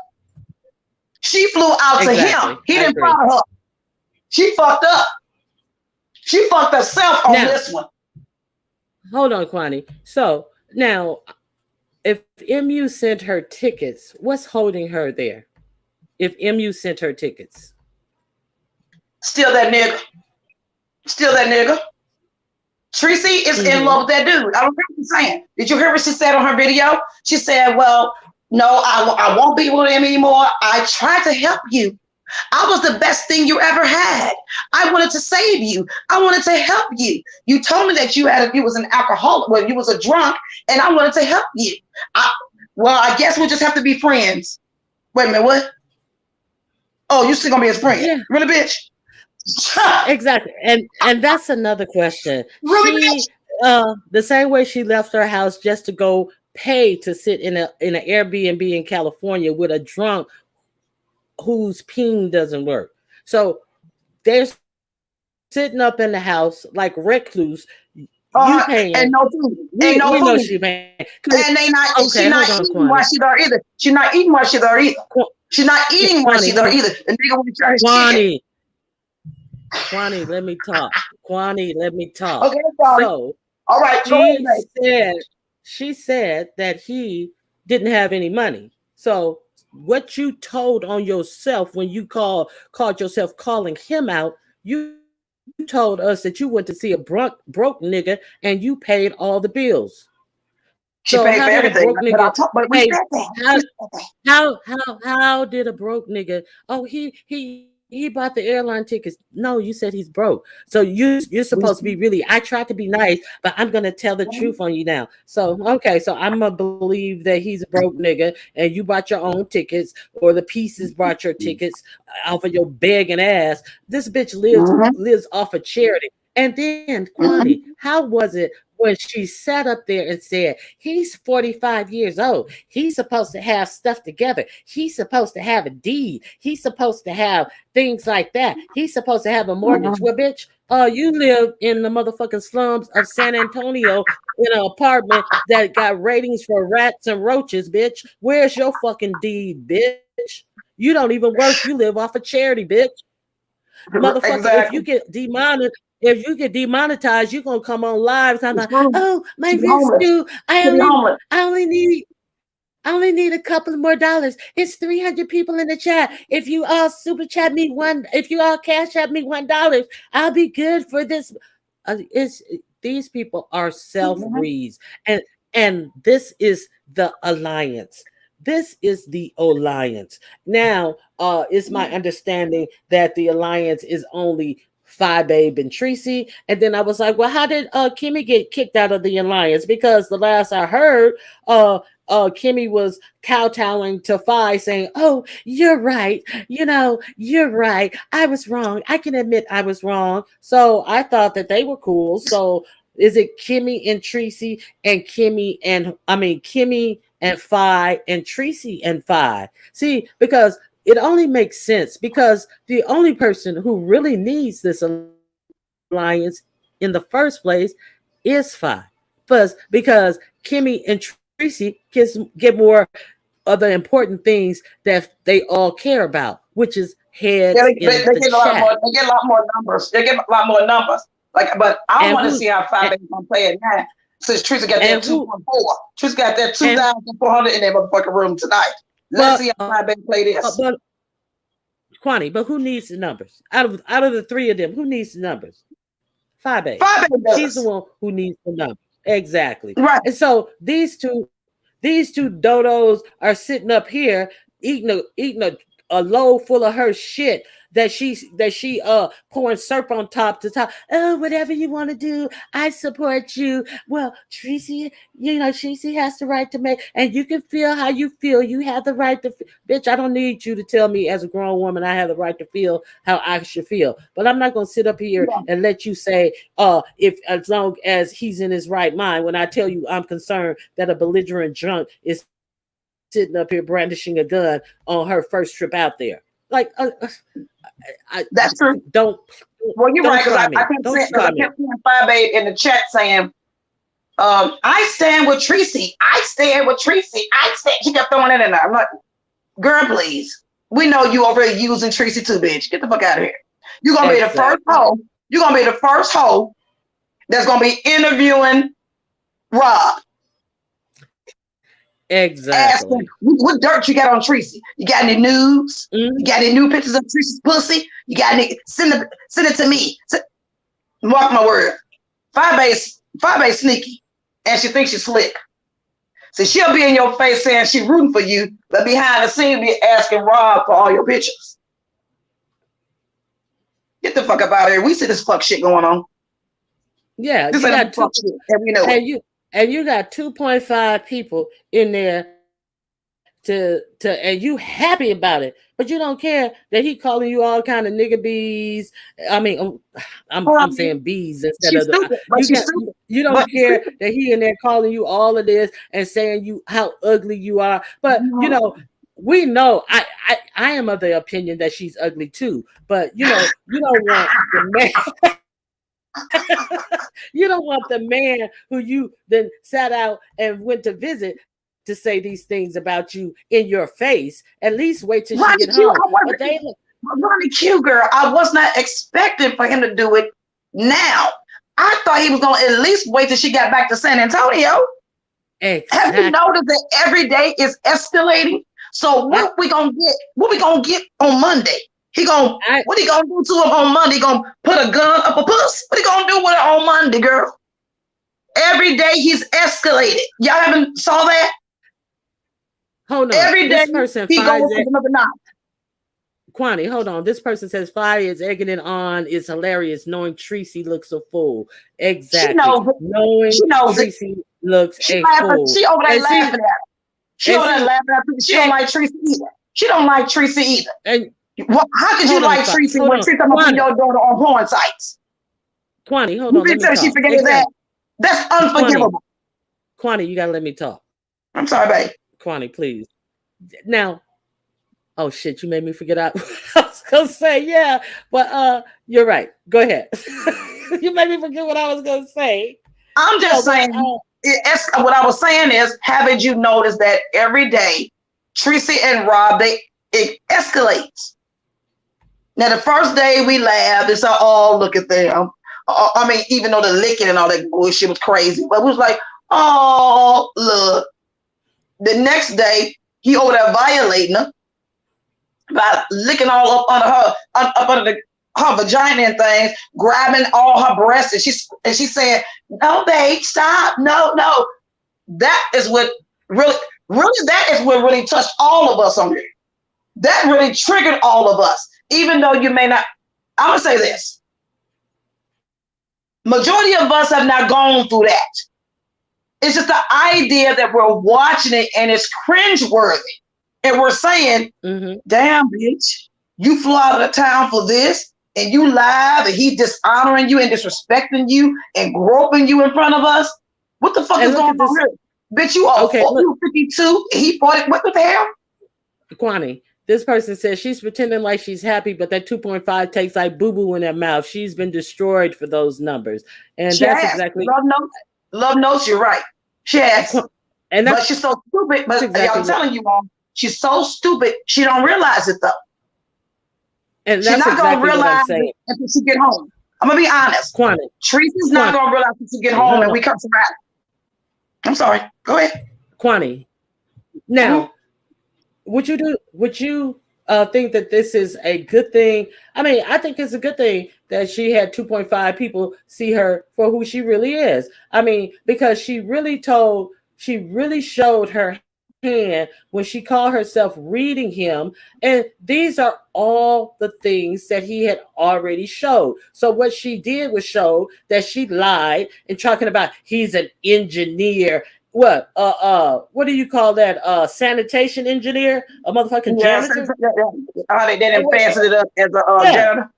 She flew out to him. He didn't follow her. She fucked up. She fucked herself on this one. Hold on, Kwani. So now, if MU sent her tickets, what's holding her there? If MU sent her tickets, still that nigga. Still that nigga. Treecey is in love with that dude. I don't hear what you're saying. Did you hear what she said on her video? She said, well, no, I won't be with him anymore. I tried to help you. I was the best thing you ever had. I wanted to save you. I wanted to help you. You told me that you was an alcoholic, well, you was a drunk, and I wanted to help you. I guess we'll just have to be friends. Wait a minute, what? Oh, you still gonna be his friend? Yeah. Really, bitch? Exactly. And that's another question. Really, the same way she left her house just to go pay to sit in an Airbnb in California with a drunk whose ping doesn't work. So they're sitting up in the house like recluse. You paying and no food. And no food. She paying. And they not. Okay, she's not eating while she's there either. She's not eating while she's there either. She's not eating while she's there either. The nigga want to try his chicken. Kwani, let me talk. Kwani, let me talk. Okay, sorry. So, all right. She said that he didn't have any money. So, what you told on yourself when you called yourself calling him out, you told us that you went to see a broke nigga and you paid all the bills. She paid for everything. How did a broke nigga? Oh, he bought the airline tickets. No, you said he's broke. So you're supposed to be really. I tried to be nice, but I'm gonna tell the truth on you now. So okay, so I'm gonna believe that he's a broke nigga, and you bought your own tickets, or the pieces brought your tickets off of your begging ass. This bitch lives off of charity. And then, Kwani, how was it when she sat up there and said, he's 45 years old. He's supposed to have stuff together. He's supposed to have a deed. He's supposed to have things like that. He's supposed to have a mortgage. Well, bitch, you live in the motherfucking slums of San Antonio in an apartment that got ratings for rats and roaches, bitch. Where's your fucking deed, bitch? You don't even work. You live off of charity, bitch. Motherfucker, exactly. If you get demonetized, you're gonna come on live talking about, oh, my rent's due. I only need a couple more dollars. It's 300 people in the chat. If you all super chat me if you all cash at me $1, I'll be good for this. These people are self-reads, and this is the alliance. This is the alliance. Now, it's my understanding that the alliance is only Babe and Treecey. And then I was like, well, how did Kimmy get kicked out of the alliance? Because the last I heard, Kimmy was kowtowing to Fi, saying, oh, you're right. You're right. I was wrong. I can admit I was wrong. So I thought that they were cool. So is it Kimmy and Treecey and Kimmy and Fi and Treecey and Fi? See, because it only makes sense because the only person who really needs this alliance in the first place is Fi. fuss because Kimmy and Treecey get more of the important things that they all care about, which is Yeah, heads in they the get a lot more. chat. They get a lot more numbers. They get a lot more numbers. Like, but I And want to who see how and, 5 gonna play it now. Since Treecey got that and who 2.4, Treecey got that and 2,400 in that motherfucking room tonight. Let's but see how 5 play this. but Kwani, but who needs the numbers? Out of the three of them, who needs the numbers? 5A. 5 She's the does. one who needs the numbers. Exactly. Right. And so these two dodos are sitting up here eating a load full of her shit that she pouring syrup on top to top. Oh, whatever you want to do, I support you. Well, Treecey, Treecey has the right to make, and you can feel how you feel. You have the right to, bitch. I don't need you to tell me as a grown woman I have the right to feel how I should feel. But I'm not gonna sit up here Yeah. and let you say, if as long as he's in his right mind, when I tell you I'm concerned that a belligerent drunk is sitting up here brandishing a gun on her first trip out there. Like, That's true. don't. Well, you're Don't right, because try I me. kept Don't saying, because try I me. kept seeing 5 in the chat saying, I stand with Treecey. I stand with Treecey. I stand. She kept throwing it in there. I'm like, girl, please. We know you over here using Treecey too, bitch. Get the fuck out of here. You're gonna be the first hoe. You're gonna be the first hoe that's gonna be interviewing Rob. Exactly. Asking what dirt you got on Treecey. You got any news? Mm-hmm. You got any new pictures of Treecey's pussy? You got any? Send it to me. Mark my word. 5 sneaky, and she thinks she's slick. So she'll be in your face saying she's rooting for you, but behind the scenes be asking Rob for all your pictures. Get the fuck up out of here. We see this fuck shit going on. Yeah, This you ain't got two, fuck shit, and we know it. and you got 2.5 people in there and you happy about it, but you don't care that he calling you all kind of nigga bees. I mean, I'm saying bees instead She's of stupid, but she's stupid. you don't care that he in there calling you all of this and saying you how ugly you are. But we know I am of the opinion that she's ugly too. But you don't want the man. You don't want the man who you then sat out and went to visit to say these things about you in your face. At least wait till she get home. Ronnie Q, girl, I was not expecting for him to do it now. I thought he was going to at least wait till she got back to San Antonio. Exactly. Have you noticed that every day is escalating? So what we gonna get? What we gonna get on Monday? What he gonna do to him on Monday? He gonna put a gun up a puss? What he gonna do with it on Monday, girl? Every day he's escalated. Y'all haven't saw that? Hold on. Every day this person he goes with another notch. Kwani, hold on. This person says Fire is egging it on. It's hilarious knowing Treecey looks a fool. Exactly. She knows it. Knowing she knows Treecey looks a fool. She over there laughing at her. She over there laughing at her. She don't like Treecey either. She don't like Treecey either. And how could you like Treecey when Treecey put your daughter on porn sites? Kwani, hold on. You tell she forgave that? That's unforgivable. Kwani, you gotta let me talk. I'm sorry, babe. Kwani, please. Now, oh shit, you made me forget out. I was gonna say, yeah, but you're right. Go ahead. You made me forget what I was gonna say. I'm just saying. What I was saying is, haven't you noticed that every day, Treecey and Rob, it escalates. Now, the first day we laughed, it's like, oh, look at them. I mean, even though the licking and all that bullshit was crazy, but it was like, oh, look. The next day, he over there violating her by licking all up under her vagina and things, grabbing all her breasts, and she said, "No, babe, stop! No." That is what really touched all of us on here. That really triggered all of us, even though you may not. I'm gonna say this: majority of us have not gone through that. It's just the idea that we're watching it and it's cringeworthy, and we're saying, "Damn, bitch, you flew out of the town for this." And you live, and he's dishonoring you and disrespecting you and groping you in front of us. What the fuck is going on here? Bitch, you are 52, and he 40. What the hell? Kwani, this person says she's pretending like she's happy, but that 2.5 takes like boo-boo in her mouth. She's been destroyed for those numbers. And that's exactly... Love notes, you're right. She has. And but she's so stupid. But exactly I'm telling you, Mom, she's so stupid. She don't realize it though. And she's not exactly gonna realize it until she get home. I'm gonna be honest. Treecey's not gonna realize until she get home and we come to rap. I'm sorry. Go ahead. Kwani. Now, would you think that this is a good thing? I mean, I think it's a good thing that she had 2.5 people see her for who she really is. I mean, because she really showed her hand when she called herself reading him, and these are all the things that he had already showed. So what she did was show that she lied and talking about he's an engineer. What do you call that? Sanitation engineer, a motherfucking janitor. They didn't fancy it up as a janitor.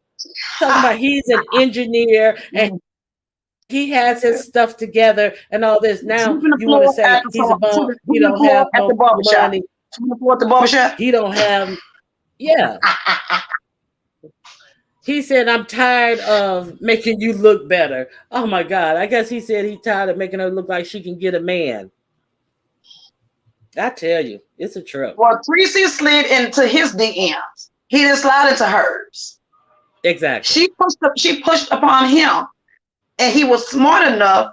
Talking about he's an engineer and he has his stuff together and all this. Now you want to say he's a bum. He don't have no money. At the barbershop. He don't have. Yeah. He said, "I'm tired of making you look better." Oh my God! I guess he said he's tired of making her look like she can get a man. I tell you, it's a trip. Well, Treecey slid into his DMs. He didn't slide into hers. Exactly. She pushed upon him, and he was smart enough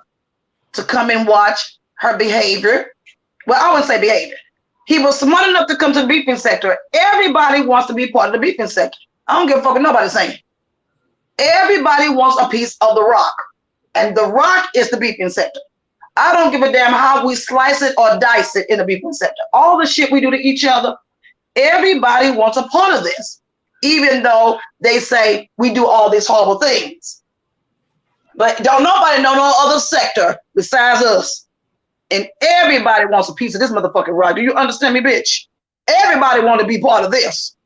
to come and watch her behavior. Well, I wouldn't say behavior. He was smart enough to come to the beeping sector. Everybody wants to be part of the beeping sector. I don't give a fuck what nobody's saying. Everybody wants a piece of the rock, and the rock is the beeping sector. I don't give a damn how we slice it or dice it in the beeping sector. All the shit we do to each other, everybody wants a part of this, even though they say we do all these horrible things. But don't nobody know no other sector besides us. And everybody wants a piece of this motherfucking rock. Do you understand me, bitch? Everybody wants to be part of this.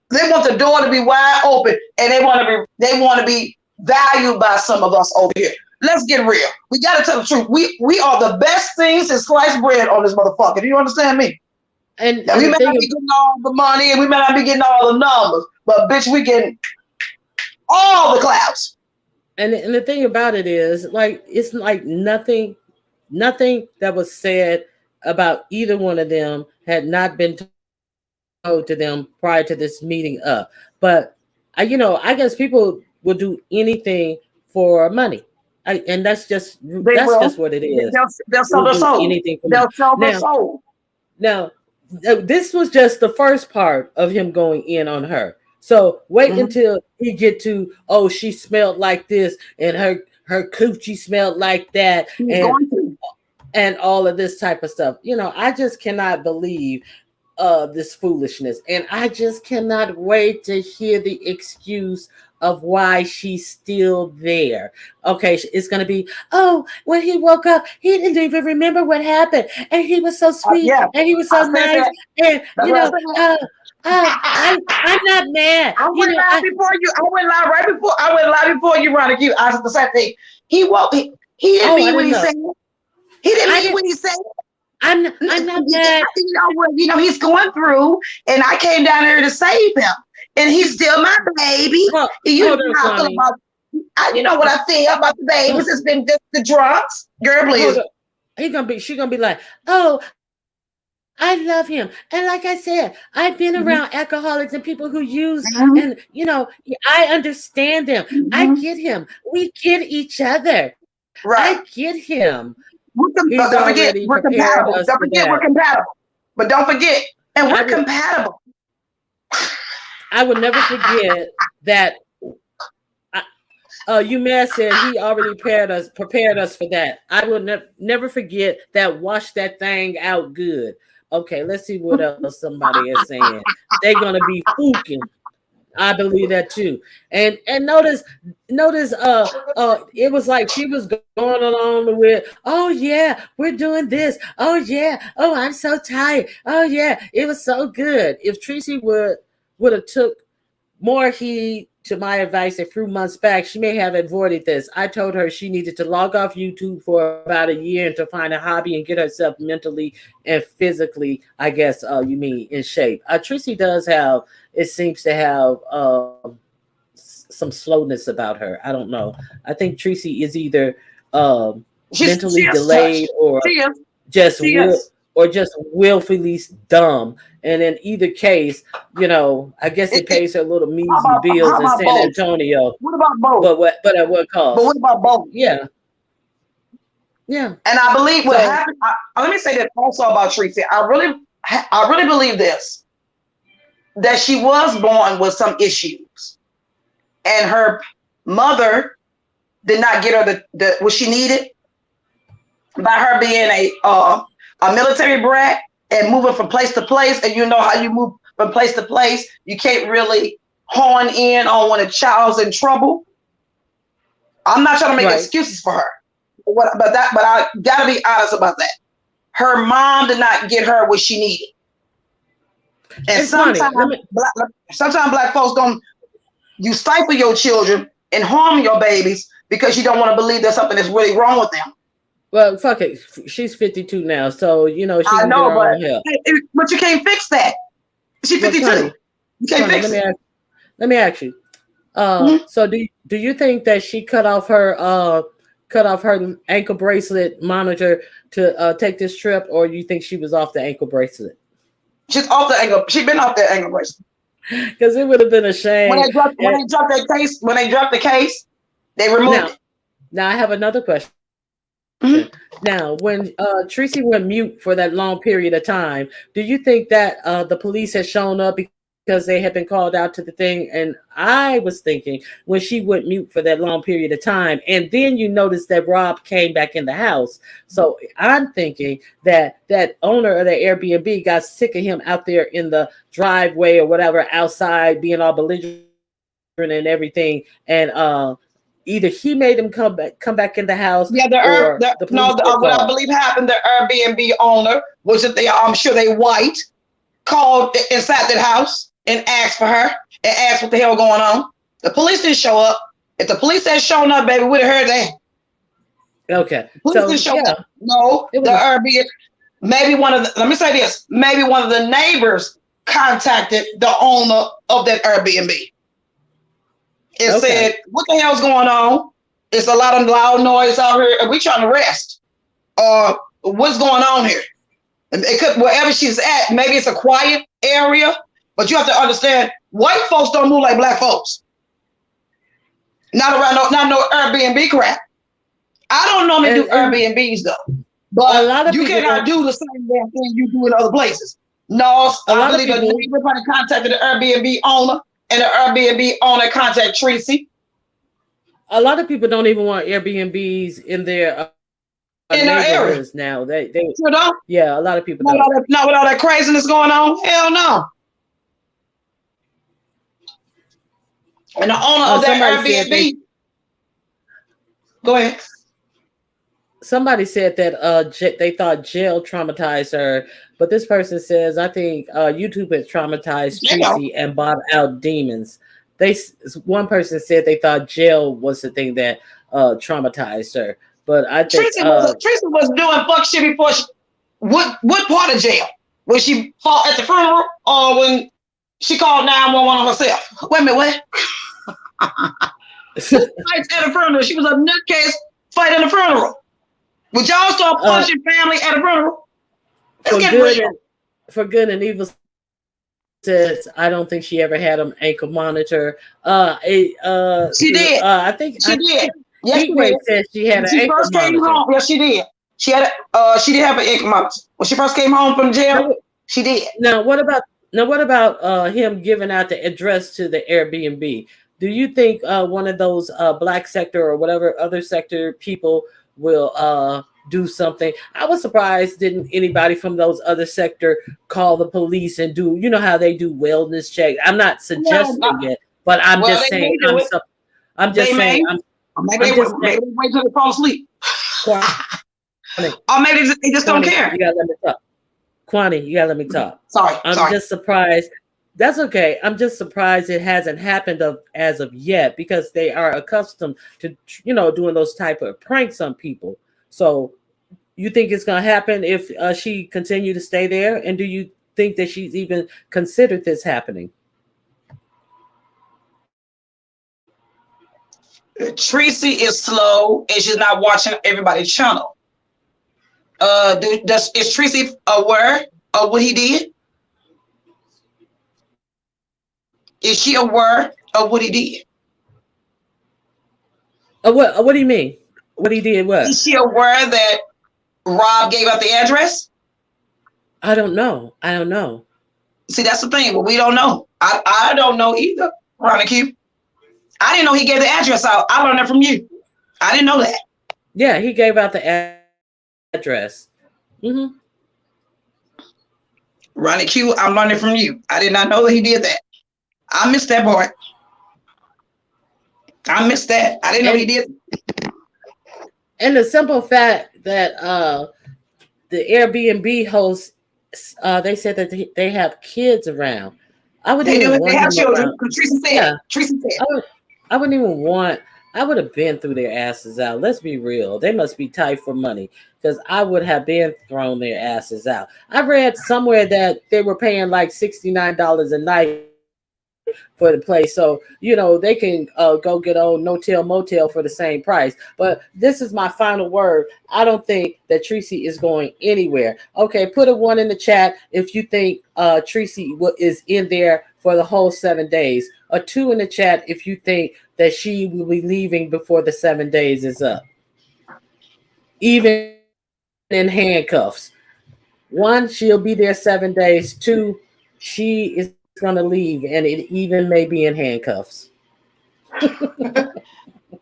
They want the door to be wide open, and they want to be valued by some of us over here. Let's get real. We got to tell the truth. We are the best things in sliced bread on this motherfucker. Do you understand me? And we may not be getting all the money, and we may not be getting all the numbers, but bitch, we getting all the clouds. And the thing about it is, like, it's like nothing that was said about either one of them had not been told to them prior to this meeting up. But I guess people will do anything for money. And that's just what it is. They'll sell their soul. They'll sell their soul. Now, this was just the first part of him going in on her. So wait until he get to, oh, she smelled like this, and her coochie smelled like that, and all of this type of stuff. I just cannot believe this foolishness, and I just cannot wait to hear the excuse of why she's still there. Okay, it's gonna be, oh, when he woke up, he didn't even remember what happened, and he was so sweet, and he was so nice, and I'm not mad. I went live before you. I went live before you, Ronnie. I said the same thing. He didn't mean what he said. He didn't mean what he said. I'm not mad. He's going through, and I came down here to save him. And he's still my baby. Well, you know what I feel about the babies. It's been just the drugs. Girl, please. She's gonna be like, oh, I love him. And like I said, I've been around alcoholics and people who use, and I understand them. I get him. We get each other. Right. I get him. Don't forget, we're compatible. Don't forget, we're compatible. But don't forget, and we're compatible. I would never forget that. UMass said he already prepared us for that. I will never forget that. Wash that thing out good. Okay, let's see what else somebody is saying. They're gonna be fooking. I believe that too. And notice, it was like she was going along with, oh yeah, we're doing this. Oh yeah, oh I'm so tired. Oh yeah, it was so good. If Treecey would have took more heed to my advice a few months back, she may have avoided this. I told her she needed to log off YouTube for about a year and to find a hobby and get herself mentally and physically, I guess, in shape. Treecey does have, it seems to have some slowness about her. I don't know. I think Treecey is either She mentally is delayed, touched. or She is. just She will, is. or just willfully dumb. And in either case, I guess it pays her little measly How bills in about San both? Antonio. What about both? But at what But what cost? about both? Yeah, yeah. And I believe what So happened. Let me say this also about Treecey. I really believe this, that she was born with some issues, and her mother did not get her the what she needed by her being a military brat and moving from place to place. And you know how you move from place to place, you can't really hone in on when a child's in trouble. I'm not trying to make right. excuses for her, but I gotta be honest about that. Her mom did not get her what she needed, and And Kwani, sometimes black folks don't. You stifle your children and harm your babies because you don't want to believe there's something that's really wrong with them. well, fuck it. She's 52 now, so she I can get know, her own help. but you can't fix that. She's Well, 52. Connie, You can't fix it. let me ask you. Mhm. So do you think that she cut off her ankle bracelet monitor to take this trip, or you think she was off the ankle bracelet? She's off the ankle. She's been off that ankle bracelet. Because it would have been a shame. When they dropped the case, they removed Now, it. now I have another question. Mhm. Now, when Treecey went mute for that long period of time, do you think that the police had shown up because they had been called out to the thing? And I was thinking when she went mute for that long period of time, and then you notice that Rob came back in the house. So I'm thinking that that owner of the Airbnb got sick of him out there in the driveway or whatever outside being all belligerent and everything, and either he made him come back in the house, Yeah, or the police were what I called. believe happened, the Airbnb owner was that I'm sure they white, called inside that house and asked for her and asked what the hell going on. The police didn't show up. If the police had shown up, baby, we'd have heard that. Okay, Police so didn't show yeah, up. No, it the was. Airbnb. Let me say this. Maybe one of the neighbors contacted the owner of that Airbnb and Okay. said, "What the hell's going on? It's a lot of loud noise out here, and we trying to rest. What's going on here?" And it could, wherever she's at, maybe it's a quiet area, but you have to understand, white folks don't move like black folks. Not no Airbnb crap. I don't normally do And Airbnbs though, a but lot of you people cannot don't. do the same damn thing you do in other places. No, A I lot of believe a people. neighbor probably contacted the Airbnb owner, and the Airbnb owner contacted Treecey A lot of people don't even want Airbnbs in their in her area. neighborhoods now. They. You know, Yeah, a lot of people don't. not with all that craziness going on. Hell no. And the owner of Somebody that said they. Airbnb, go ahead. Somebody said that they thought jail traumatized her, but this person says I think YouTube has traumatized Jail. Treecey and brought out demons. One person said they thought jail was the thing that traumatized her, but I think Treecey was doing fuck shit before she. What part of jail? When she fought at the funeral, or when she called 911 on herself? Wait a minute, what? Fights at a funeral. She was a nutcase fight at a funeral. Would y'all start punching family at a funeral? Let's get real. For good and evil says I don't think she ever had an ankle monitor. She did. I think She did. Yes, she Heatwave did. said she had When an she ankle first came monitor. home, yes, she did. She did have an ankle monitor. When she first came home from jail, she did. Now what about him giving out the address to the Airbnb? Do you think one of those black sector or whatever other sector people will do something? I was surprised didn't anybody from those other sector call the police and do, you know how they do wellness check. I'm not suggesting it, but I'm Well, just they saying may do it. I'm just They saying may. I'm Maybe I'm they just maybe they wait till they fall asleep. saying, Or maybe they just don't Kwani, care. you gotta let me talk. Kwani, you gotta let me talk. Sorry. I'm just surprised. That's okay. I'm just surprised it hasn't happened as of yet, because they are accustomed to doing those type of pranks on people. So you think it's gonna happen if she continue to stay there? And do you think that she's even considered this happening? Treecey is slow and she's not watching everybody's channel. Is Treecey aware of what he did? Is she aware of what he did? What do you mean? What he did? What? Is she aware that Rob gave out the address? I don't know. See, that's the thing. Well, we don't know. I don't know either, Ronnie Q. I didn't know he gave the address out. I learned that from you. I didn't know that. Yeah, he gave out the address. Mm-hmm. Ronnie Q, I'm learning from you. I did not know that he did that. I missed that part. I missed that. I didn't know he did. And the simple fact that the Airbnb hosts, they said that they have kids around. I wouldn't They even do. want They have him children. around. Treecey said. Yeah. Treecey said. I wouldn't even want. I would have been through their asses out. Let's be real. They must be tight for money because I would have been thrown their asses out. I read somewhere that they were paying like $69 a night for the place, so they can go get old no-till motel for the same price. But this is my final word. I don't think that Treecey is going anywhere. Okay, put a 1 in the chat if you think Treecey is in there for the whole 7 days. A 2 in the chat if you think that she will be leaving before the 7 days is up, even in handcuffs. 1, she'll be there 7 days. 2, she is going to leave, and it even may be in handcuffs.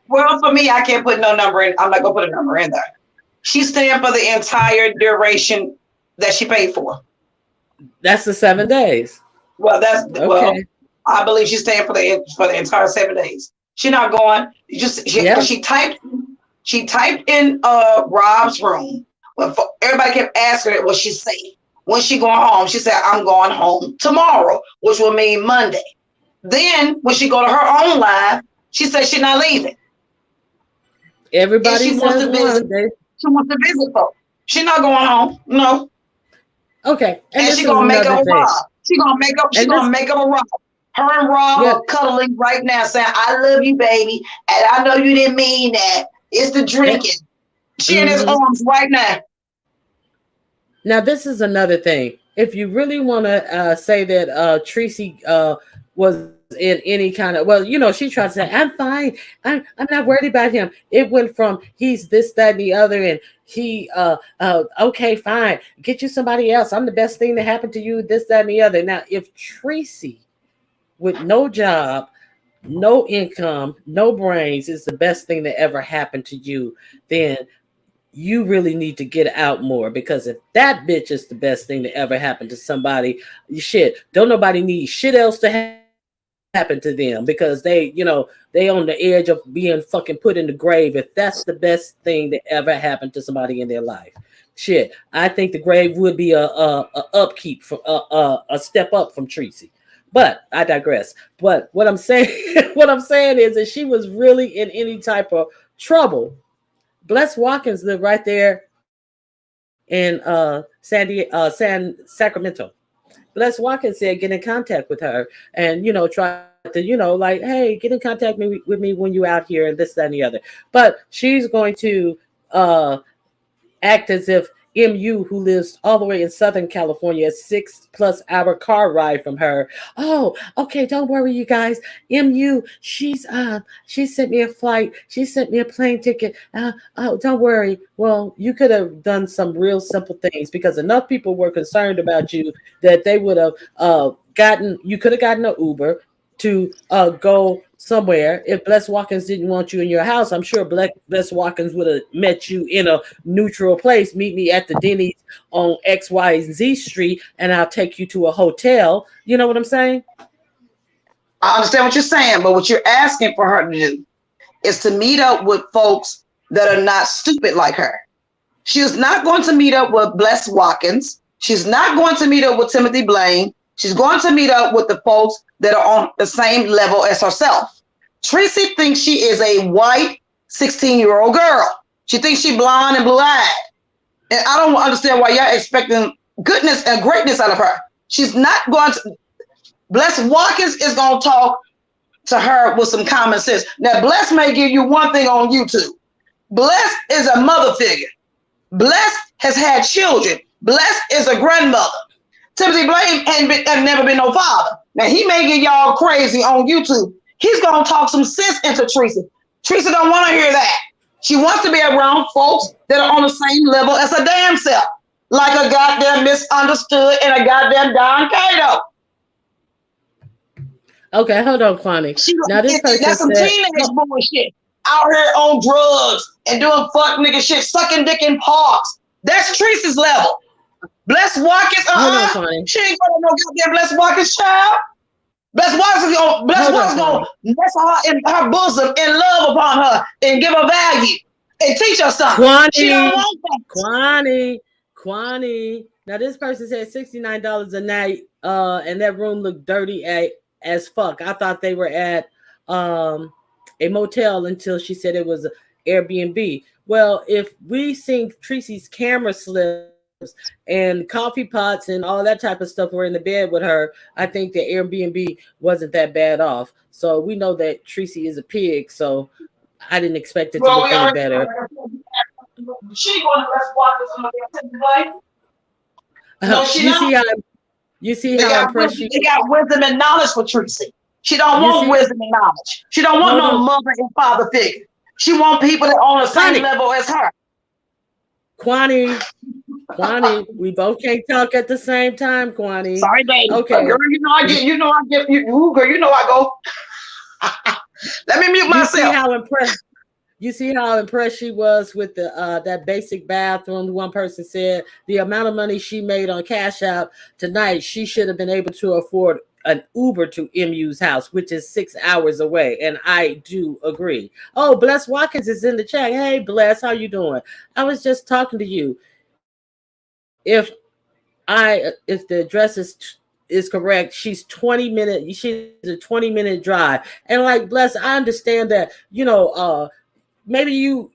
Well, for me, I can't put no number in. I'm not going to put a number in there. She's staying for the entire duration that she paid for. That's the 7 days. Well, I believe she's staying for the entire 7 days. She's not going. She typed in Rob's room. Everybody kept asking her what she said. When she going home, she said, "I'm going home tomorrow," which will mean Monday. Then when she go to her own live, she said she's not leaving. Everybody wants to visit. She wants to visit folks. She's not going home. No. Okay. And she's gonna make up a Rob. She's gonna make up a Rob. Her and Rob are cuddling right now, saying, "I love you, baby, and I know you didn't mean that. It's the drinking." She in his arms right now. Now, this is another thing. If you really want to say that Treecey was in any kind of, she tried to say, "I'm fine. I'm not worried about him." It went from he's this, that, and the other, and he okay, fine, get you somebody else. I'm the best thing that happened to you, this, that, and the other. Now, if Treecey with no job, no income, no brains is the best thing that ever happened to you, then you really need to get out more, because if that bitch is the best thing that ever happened to somebody, don't nobody need shit else to happen to them, because they on the edge of being fucking put in the grave. If that's the best thing that ever happened to somebody in their life, I think the grave would be a upkeep from a step up from Treecey. But I digress. But what I'm saying is that she was really in any type of trouble. Bless Watkins lived right there in Sacramento. Bless Watkins said, get in contact with her and, try to, like, hey, get in contact with me when you're out here and this, that, and the other. But she's going to act as if MU, who lives all the way in Southern California, a 6+ hour car ride from her. Oh, okay, don't worry, you guys. MU, she sent me a flight. She sent me a plane ticket. Oh, don't worry. Well, you could have done some real simple things, because enough people were concerned about you that they would have you could have gotten an Uber to go somewhere. If Bless Watkins didn't want you in your house, I'm sure Bless Watkins would have met you in a neutral place. Meet me at the Denny's on XYZ Street, and I'll take you to a hotel. You know what I'm saying? I understand what you're saying, but what you're asking for her to do is to meet up with folks that are not stupid like her. She is not going to meet up with Bless Watkins. She's not going to meet up with Timothy Blaine. She's going to meet up with the folks that are on the same level as herself. Treecey thinks she is a white 16-year-old girl. She thinks she's blonde and blue-eyed. And I don't understand why y'all expecting goodness and greatness out of her. She's not going to. Bless Watkins is going to talk to her with some common sense. Now, Bless may give you one thing on YouTube. Bless is a mother figure. Bless has had children. Bless is a grandmother. Timothy Blaine ain't never been no father. Now, he may get y'all crazy on YouTube. He's going to talk some sense into Treecey. Treecey don't want to hear that. She wants to be around folks that are on the same level as her damn self. Like a goddamn Misunderstood and a goddamn Don Cato. Okay, hold on, Kwani. Now this person that's some said, teenage bullshit. Out here on drugs and doing fuck nigga shit, sucking dick in parks. That's Treecey's level. Bless Watkins, she ain't gonna no goddamn Bless Watkins child. Bless Watkins gonna bless her in her bosom and love upon her and give her value and teach her something. She don't want that. Kwani. Now this person said $69 a night, and that room looked dirty as fuck. I thought they were at a motel until she said it was an Airbnb. Well, if we seen Treecey's camera slips and coffee pots and all that type of stuff were in the bed with her, I think the Airbnb wasn't that bad off. So we know that Treecey is a pig, so I didn't expect it to look any better. She going to let's walk this on the No, she not. You see how impressed they got wisdom and knowledge for Treecey. She don't want wisdom and knowledge. She don't want no mother and father figure. She want people that on the same level as her. Kwani, we both can't talk at the same time, Kwani. Sorry, baby. Okay. Girl, you know I go. Let me mute myself. You see how impressed she was with the that basic bathroom. One person said the amount of money she made on Cash App tonight, she should have been able to afford an Uber to MU's house, which is 6 hours away. And I do agree. Oh, Bless Watkins is in the chat. Hey, Bless, how you doing? I was just talking to you. If the address is correct, she's a 20-minute drive. And like, Bless, I understand that, maybe you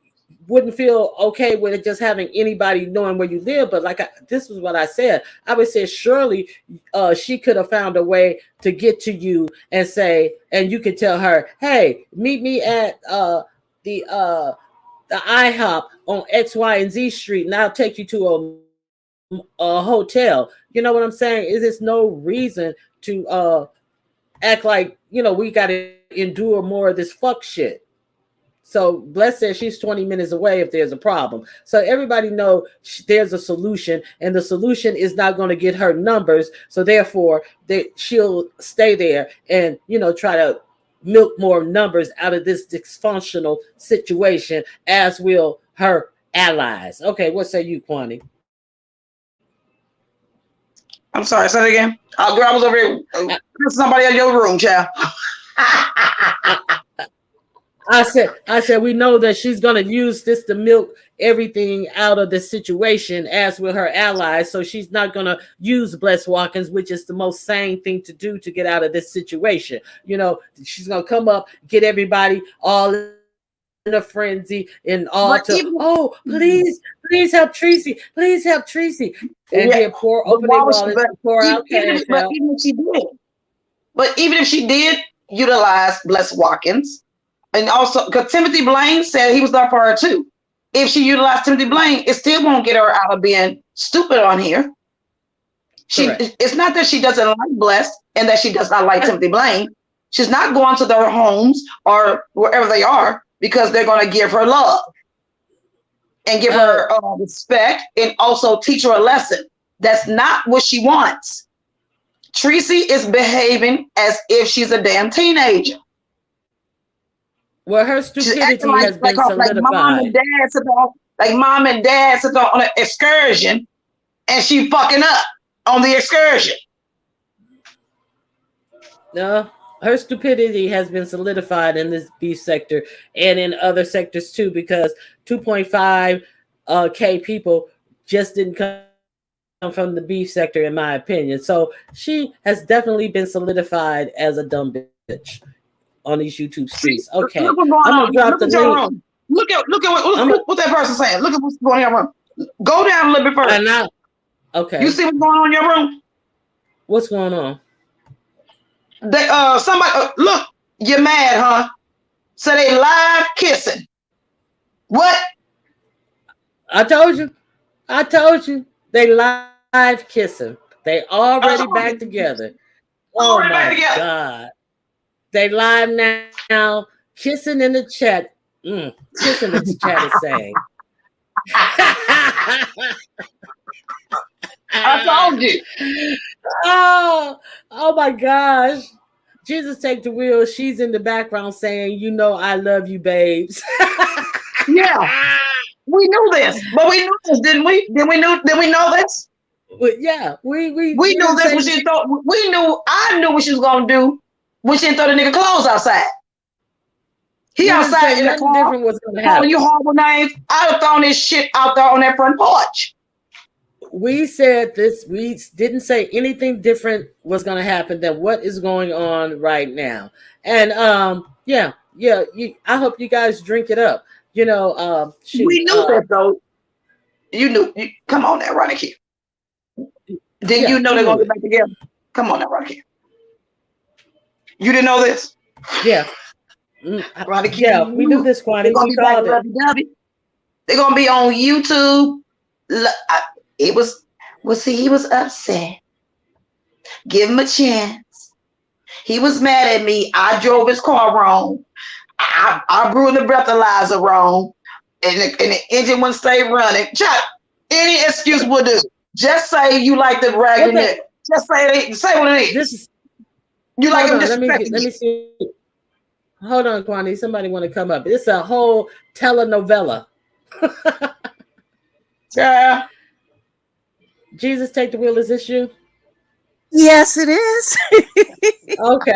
wouldn't feel okay with it just having anybody knowing where you live, but this is what I said. I would say surely she could have found a way to get to you and say, and you could tell her, hey, meet me at the IHOP on X, Y, and Z Street, and I'll take you to a hotel. You know what I'm saying? Is there's no reason to act like, we got to endure more of this fuck shit. So Bless says she's 20 minutes away if there's a problem. So everybody know there's a solution, and the solution is not going to get her numbers. So therefore, she'll stay there and, try to milk more numbers out of this dysfunctional situation, as will her allies. Okay, what say you, Kwani? I'm sorry, say it again. Girl, I was over here. Somebody in your room, child. I said, we know that she's going to use this to milk everything out of the situation, as with her allies. So she's not going to use Bless Watkins, which is the most sane thing to do to get out of this situation. She's going to come up, get everybody all in a frenzy and all please help Treecey. Please help Treecey. And then pour out cash out. But even if she did utilize Bless Watkins, and also, because Timothy Blaine said he was there for her too. If she utilized Timothy Blaine, it still won't get her out of being stupid on here. It's not that she doesn't like Bless and that she does not like Timothy Blaine. She's not going to their homes or wherever they are because they're going to give her love and give her respect and also teach her a lesson. That's not what she wants. Treecey is behaving as if she's a damn teenager. Well, her stupidity has been solidified. Like mom and dad sit on an excursion, and she fucking up on the excursion. No, her stupidity has been solidified in this beef sector and in other sectors too, because 2.5 K people just didn't come from the beef sector, in my opinion. So she has definitely been solidified as a dumb bitch on these YouTube streets. Okay, I'm gonna drop the link. Look at what that person's saying. Look at what's going on in your room. Go down a little bit further. Okay. You see what's going on in your room? What's going on? Somebody look. You're mad, huh? So they live kissing. What? I told you. I told you. They live kissing. They already I back told you. together. Oh All right, my back together. God. They live now, kissing in the chat. Kissing in the chat is saying. I told you. oh, oh my gosh. Jesus take the wheel. She's in the background saying, "You know I love you, babes." Yeah, we knew this, but we knew this, didn't we? Did we know this? Yeah, We we knew didn't this when say she thought. We knew. I knew what she was gonna do when she throw the nigga clothes outside. He we didn't say outside in the nothing car different was going to calling happen. you horrible names. I'd have thrown this shit out there on that front porch. We said this. We didn't say anything different was going to happen than what is going on right now. And yeah, yeah. I hope you guys drink it up. Shoot. We knew that though. You knew. Come on now, Ronnie. Didn't Yeah, you know we they're knew gonna it. get back together? Come on now, Ronnie. You didn't know this? Yeah, Ronnie, yeah. We knew this, they're Kwani. gonna We be back called it. lovey dovey. They're gonna be on YouTube. It was well, see, he was upset. Give him a chance. He was mad at me. I drove his car wrong. I brewed the breathalyzer wrong. And the engine wouldn't stay running. Any excuse will do. Just say you like the raggedy nigga. Just say what it is. This is. You like Hold him on. disrespecting Let you. me see. Hold on, Kwani. Somebody want to come up. It's a whole telenovela. Yeah. Jesus, take the wheel. Is this you? Yes, it is. Okay.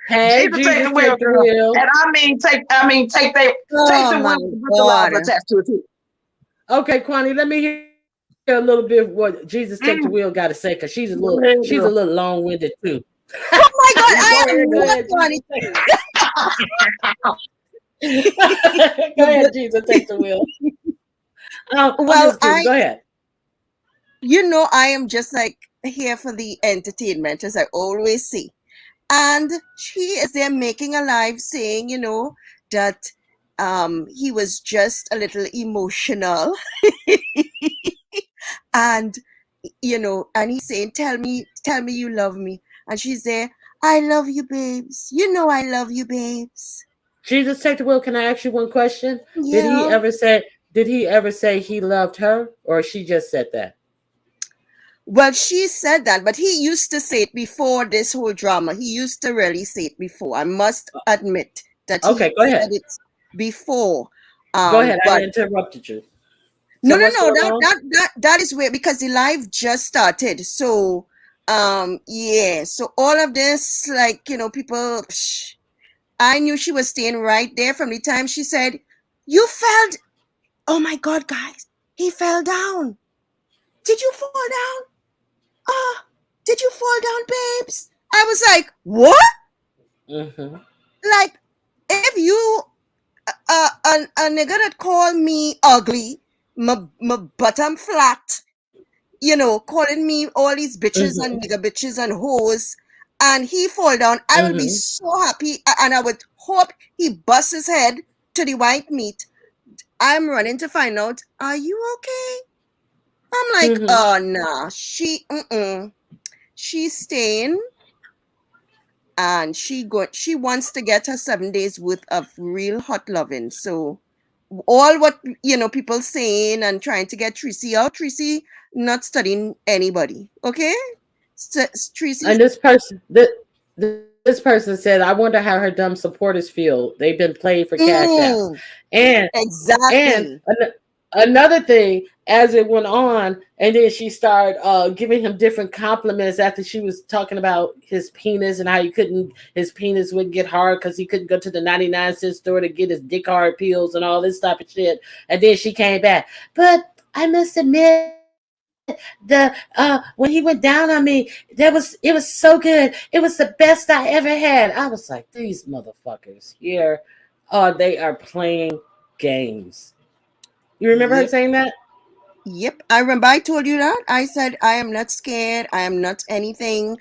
Hey, Jesus take the wheel, take the girl. wheel. And take the wheel with the breathalyzer attached to it too. Okay, Kwani, let me hear a little bit of what Jesus take the wheel got to say, because she's a little long-winded too. Oh my God, I am Go not ahead, funny. Go ahead, Jesus, take the wheel. I'm Well, just kidding. Go ahead. I am just like here for the entertainment, as I always say. And she is there making a live saying, that he was just a little emotional. And and he's saying, tell me you love me. And she's there, I love you, babes. I love you, babes. Jesus, take the wheel. Can I ask you one question? Yeah. Did he ever say he loved her, or she just said that? Well, she said that, but he used to say it before this whole drama. He used to really say it before. I must admit that he Okay, go ahead. said it before. Go ahead. I But interrupted you. no, So no, what's no. going on? That is where, because the live just started. So yeah. So all of this, like, people. I knew she was staying right there from the time she said, "You fell." Oh my God, guys! He fell down. Did you fall down? Did you fall down, babes? I was like, what? Mm-hmm. Like, if you, a nigga that called me ugly, my bottom flat, calling me all these bitches Mm-hmm. and nigga bitches and hoes, and he fall down, I would be Mm-hmm. so happy, and I would hope he busts his head to the white meat. I'm running to find out, are you okay? I'm like, Mm-hmm. oh, nah, she's staying, and she wants to get her 7 days worth of real hot loving. So all what people saying and trying to get Treecey out, Treecey not studying anybody. Okay, Treecey. And this person said, "I wonder how her dumb supporters feel. They've been played for cash apps." And and Exactly. another thing, as it went on, and then she started giving him different compliments after she was talking about his penis and how his penis would get hard because he couldn't go to the 99-cent store to get his dick hard pills and all this type of shit. And then she came back, but I must admit, when he went down on me, it was so good. It was the best I ever had. I was like, these motherfuckers here, they are playing games. You remember her Yep. saying that? Yep. I remember I told you that. I said, I am not scared. I am not anything.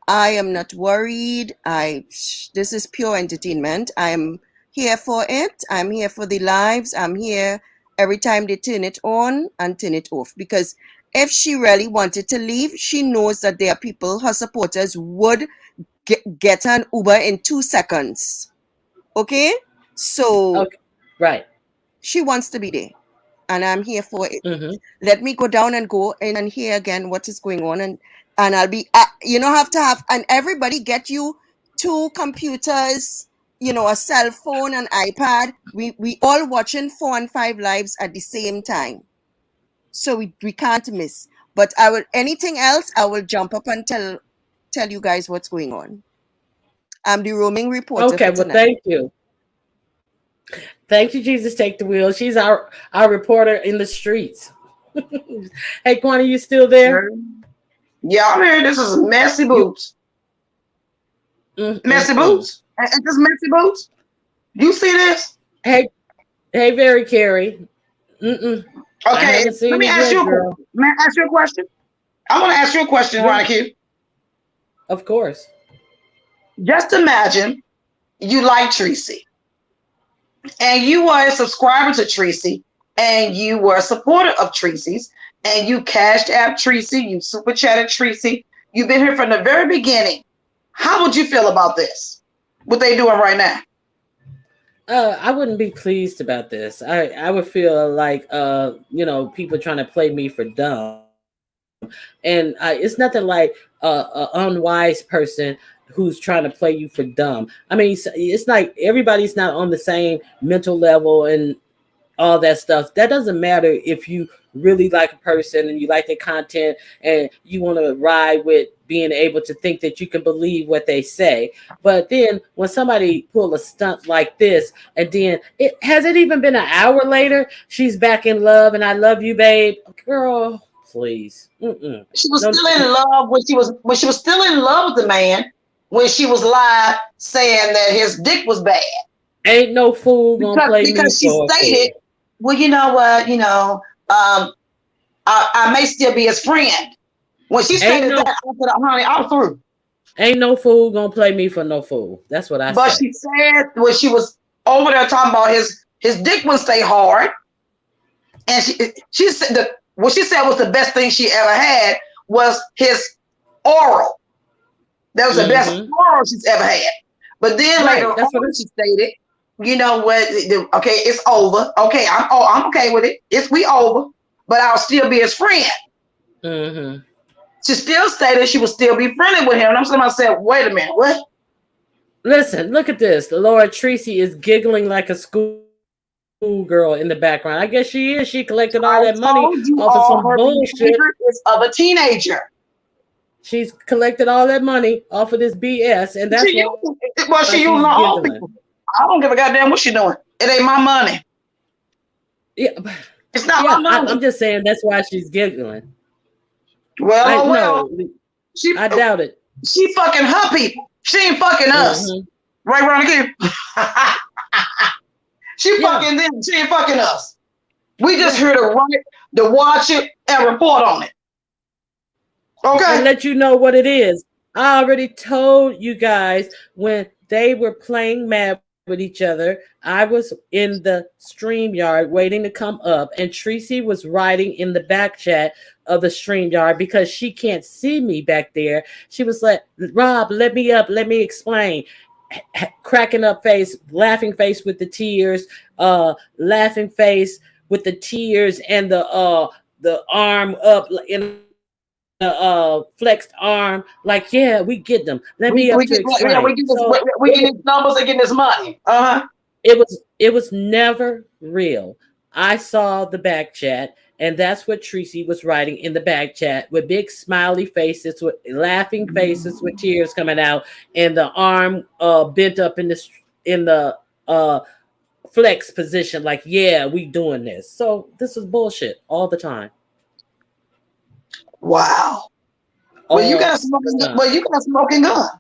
I am not worried. This is pure entertainment. I'm here for it. I'm here for the lives. I'm here every time they turn it on and turn it off. Because if she really wanted to leave, she knows that there are people, her supporters would get an Uber in 2 seconds. Okay? So Okay. Right. she wants to be there. And I'm here for it. Mm-hmm. Let me go down and go in and hear again what is going on, and I'll be you know, have to have, and everybody get you two computers, you know, a cell phone, an iPad. We all watching 4 and 5 lives at the same time, so we can't miss. But I will, anything else I will jump up and tell you guys what's going on. I'm the roaming reporter Okay. for Well, tonight. thank you. Thank you, Jesus. Take the wheel. She's our reporter in the streets. Hey, Kwani, you still there? Yeah, I'm here. This is messy boots. Messy boots. And this messy boots. You see this? Hey, very Carrie. I Okay. haven't Let seen me it ask yet, you. girl. May I ask you a question? I want to ask you a question, Yeah. Ronnie. Of course. Just imagine you like Treecey, and you were a subscriber to Treecey, and you were a supporter of Treecey's, and you cashed app Treecey, you super chatted Treecey. You've been here from the very beginning. How would you feel about this? What they doing right now? I wouldn't be pleased about this. I would feel like people trying to play me for dumb, and it's nothing like an unwise person who's trying to play you for dumb. I mean, it's like everybody's not on the same mental level and all that stuff. That doesn't matter if you really like a person and you like their content and you want to ride with being able to think that you can believe what they say. But then when somebody pull a stunt like this, and then it hasn't even been an hour later, she's back in love and I love you, babe. Girl, please. She was still in love when she was still in love with the man when she was live saying that his dick was bad. Ain't no fool gonna play because me she for stated, well, you know what, I may still be his friend. When she stated that, I said, honey, I'm through. Ain't no fool gonna play me for no fool. That's what I said. But she said when she was over there talking about his dick would stay hard, and she said what she said was the best thing she ever had was his oral. That was the best oral she's ever had. But then later on, she stated, you know what? Okay, it's over. Okay, I'm okay with it. We over, but I'll still be his friend. She still stated she would still be friendly with him. And I'm saying, I said, wait a minute, what? Listen, look at this. The Lord Treecey is giggling like a schoolgirl in the background. I guess she is. She collected all that money off of some bullshit. Is of a teenager. She's collected all that money off of this BS, and that's why she using her own people. I don't give a goddamn what she doing. It ain't my money. Yeah, it's not my money. I'm just saying that's why she's giggling. Well, I doubt it. She fucking her people. She ain't fucking us. Right around here. She fucking them. She ain't fucking us. We just here to run it, to watch it, and report on it. Okay. And let you know what it is. I already told you guys when they were playing mad with each other. I was in the StreamYard waiting to come up, and Treecey was writing in the back chat of the StreamYard because she can't see me back there. She was like, Rob, let me up, let me explain. Cracking up face, laughing face with the tears, laughing face with the tears and the arm up in flexed arm, like, yeah, we get them. Let me up to explain. Yeah, we get these numbers and get this money. It was never real. I saw the back chat, and that's what Treecey was writing in the back chat with big smiley faces, with laughing faces, with tears coming out, and the arm bent up in the flex position, like, yeah, we doing this. So this is bullshit all the time. Wow. Well, you got a smoking gun. Well, you got a smoking gun.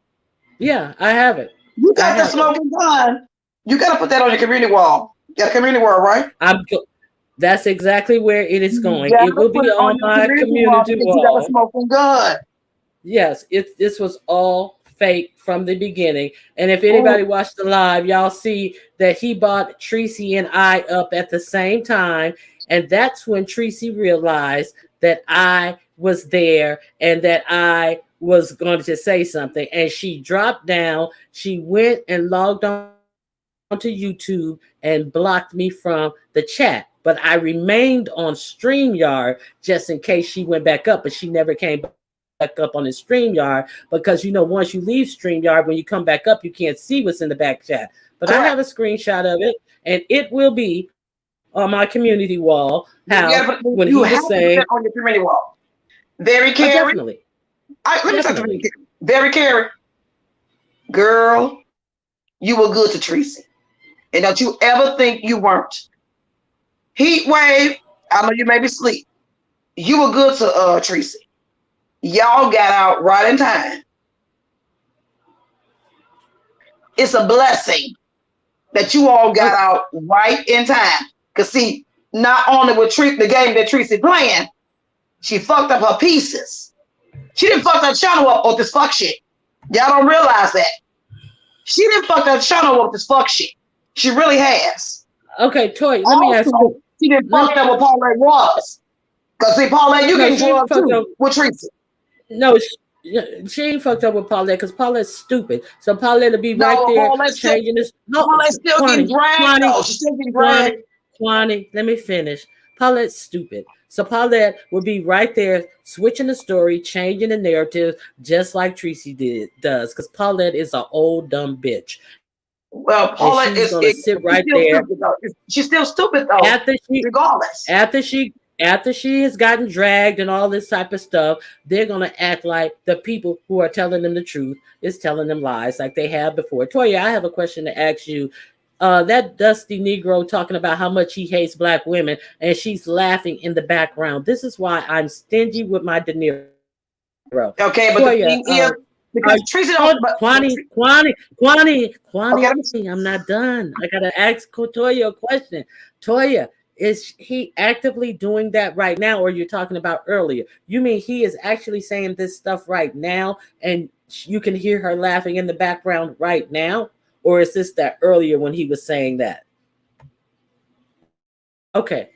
Yeah, I have it. You got the smoking gun. You got to put that on your community wall. You got a community wall, right? That's exactly where it is going. It will be on my community wall. You got a smoking gun. Yes, this was all fake from the beginning. And if Oh, anybody watched the live, y'all see that he bought Treecey and I up at the same time. And that's when Treecey realized that I was there and that I was going to say something. And she dropped down. She went and logged on to YouTube and blocked me from the chat. But I remained on StreamYard just in case she went back up, but she never came back up on the StreamYard because once you leave StreamYard, when you come back up, you can't see what's in the back chat. But I have a correct. screenshot of it, and it will be on my community wall. How when he was You saying, have to put that on your community wall. "Oh, Very definitely, caring. Let me talk to definitely." very caring. Very caring. Girl, you were good to Treecey. And don't you ever think you weren't. Heat wave, I know you may be asleep. You were good to Treecey. Y'all got out right in time. It's a blessing that you all got Oh, out right in time. Cause see, not only with the game that Treecey playing, she fucked up her pieces. She didn't fuck that channel up with this fuck shit. Y'all don't realize that. She didn't fuck that channel up with this fuck shit. She really has. okay, Toy. Let me ask Also, you. she didn't Let fuck me. that with Paulette Waters. Cause see, Paulette, you No, getting she ain't drugged fucked too up. with Treecey. No, she ain't fucked up with Paulette because Paulette's stupid. So Paulette will be right No, there changing this. No, Paulette's still getting Kwani, dragged Kwani, though. She's still getting dragged. Kwani, Kwani. Let me finish. Paulette's stupid. So Paulette will be right there switching the story, changing the narrative, just like Treecey does. Because Paulette is an old dumb bitch, and she's Well, gonna Paulette sit right there she's still stupid though. She's still stupid though, after she regardless. after she has gotten dragged and all this type of stuff. They're gonna act like the people who are telling them the truth is telling them lies, like they have before. Toya, I have a question to ask you. That dusty Negro talking about how much he hates black women, and she's laughing in the background. This is why I'm stingy with my De Niro. Toya, Okay, but the thing is, because Treecey don't. Kwani, okay, I'm not done. I gotta ask Toya a question. Toya, is he actively doing that right now, or you're talking about earlier? You mean he is actually saying this stuff right now, and you can hear her laughing in the background right now? Or is this that earlier when he was saying that? Okay.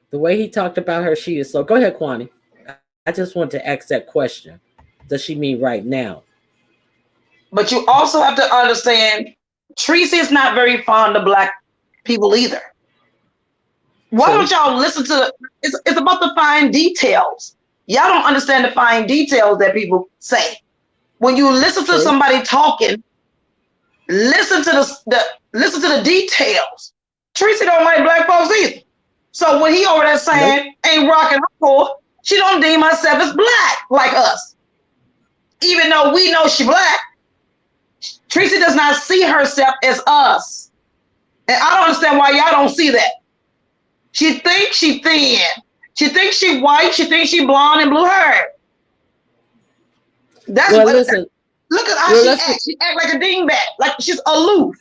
The way he talked about her, she is so. Go ahead, Kwani. I just want to ask that question. Does she mean right now? but you also have to understand, Treecey is not very fond of black people either. Why True. don't y'all listen to? It's about the fine details. Y'all don't understand the fine details that people say. When you listen to True. somebody talking, listen to listen to the details. Treecey don't like black folks either. So when he over there Nope. saying ain't rocking her for, she don't deem herself as black like us. Even though we know she black, Treecey does not see herself as us. And I don't understand why y'all don't see that. She thinks she thin. She thinks she white. She thinks she blonde and blue hair. That's Well, what. listen. Look at how Well, she let's. acts. She act like a dingbat, like she's aloof.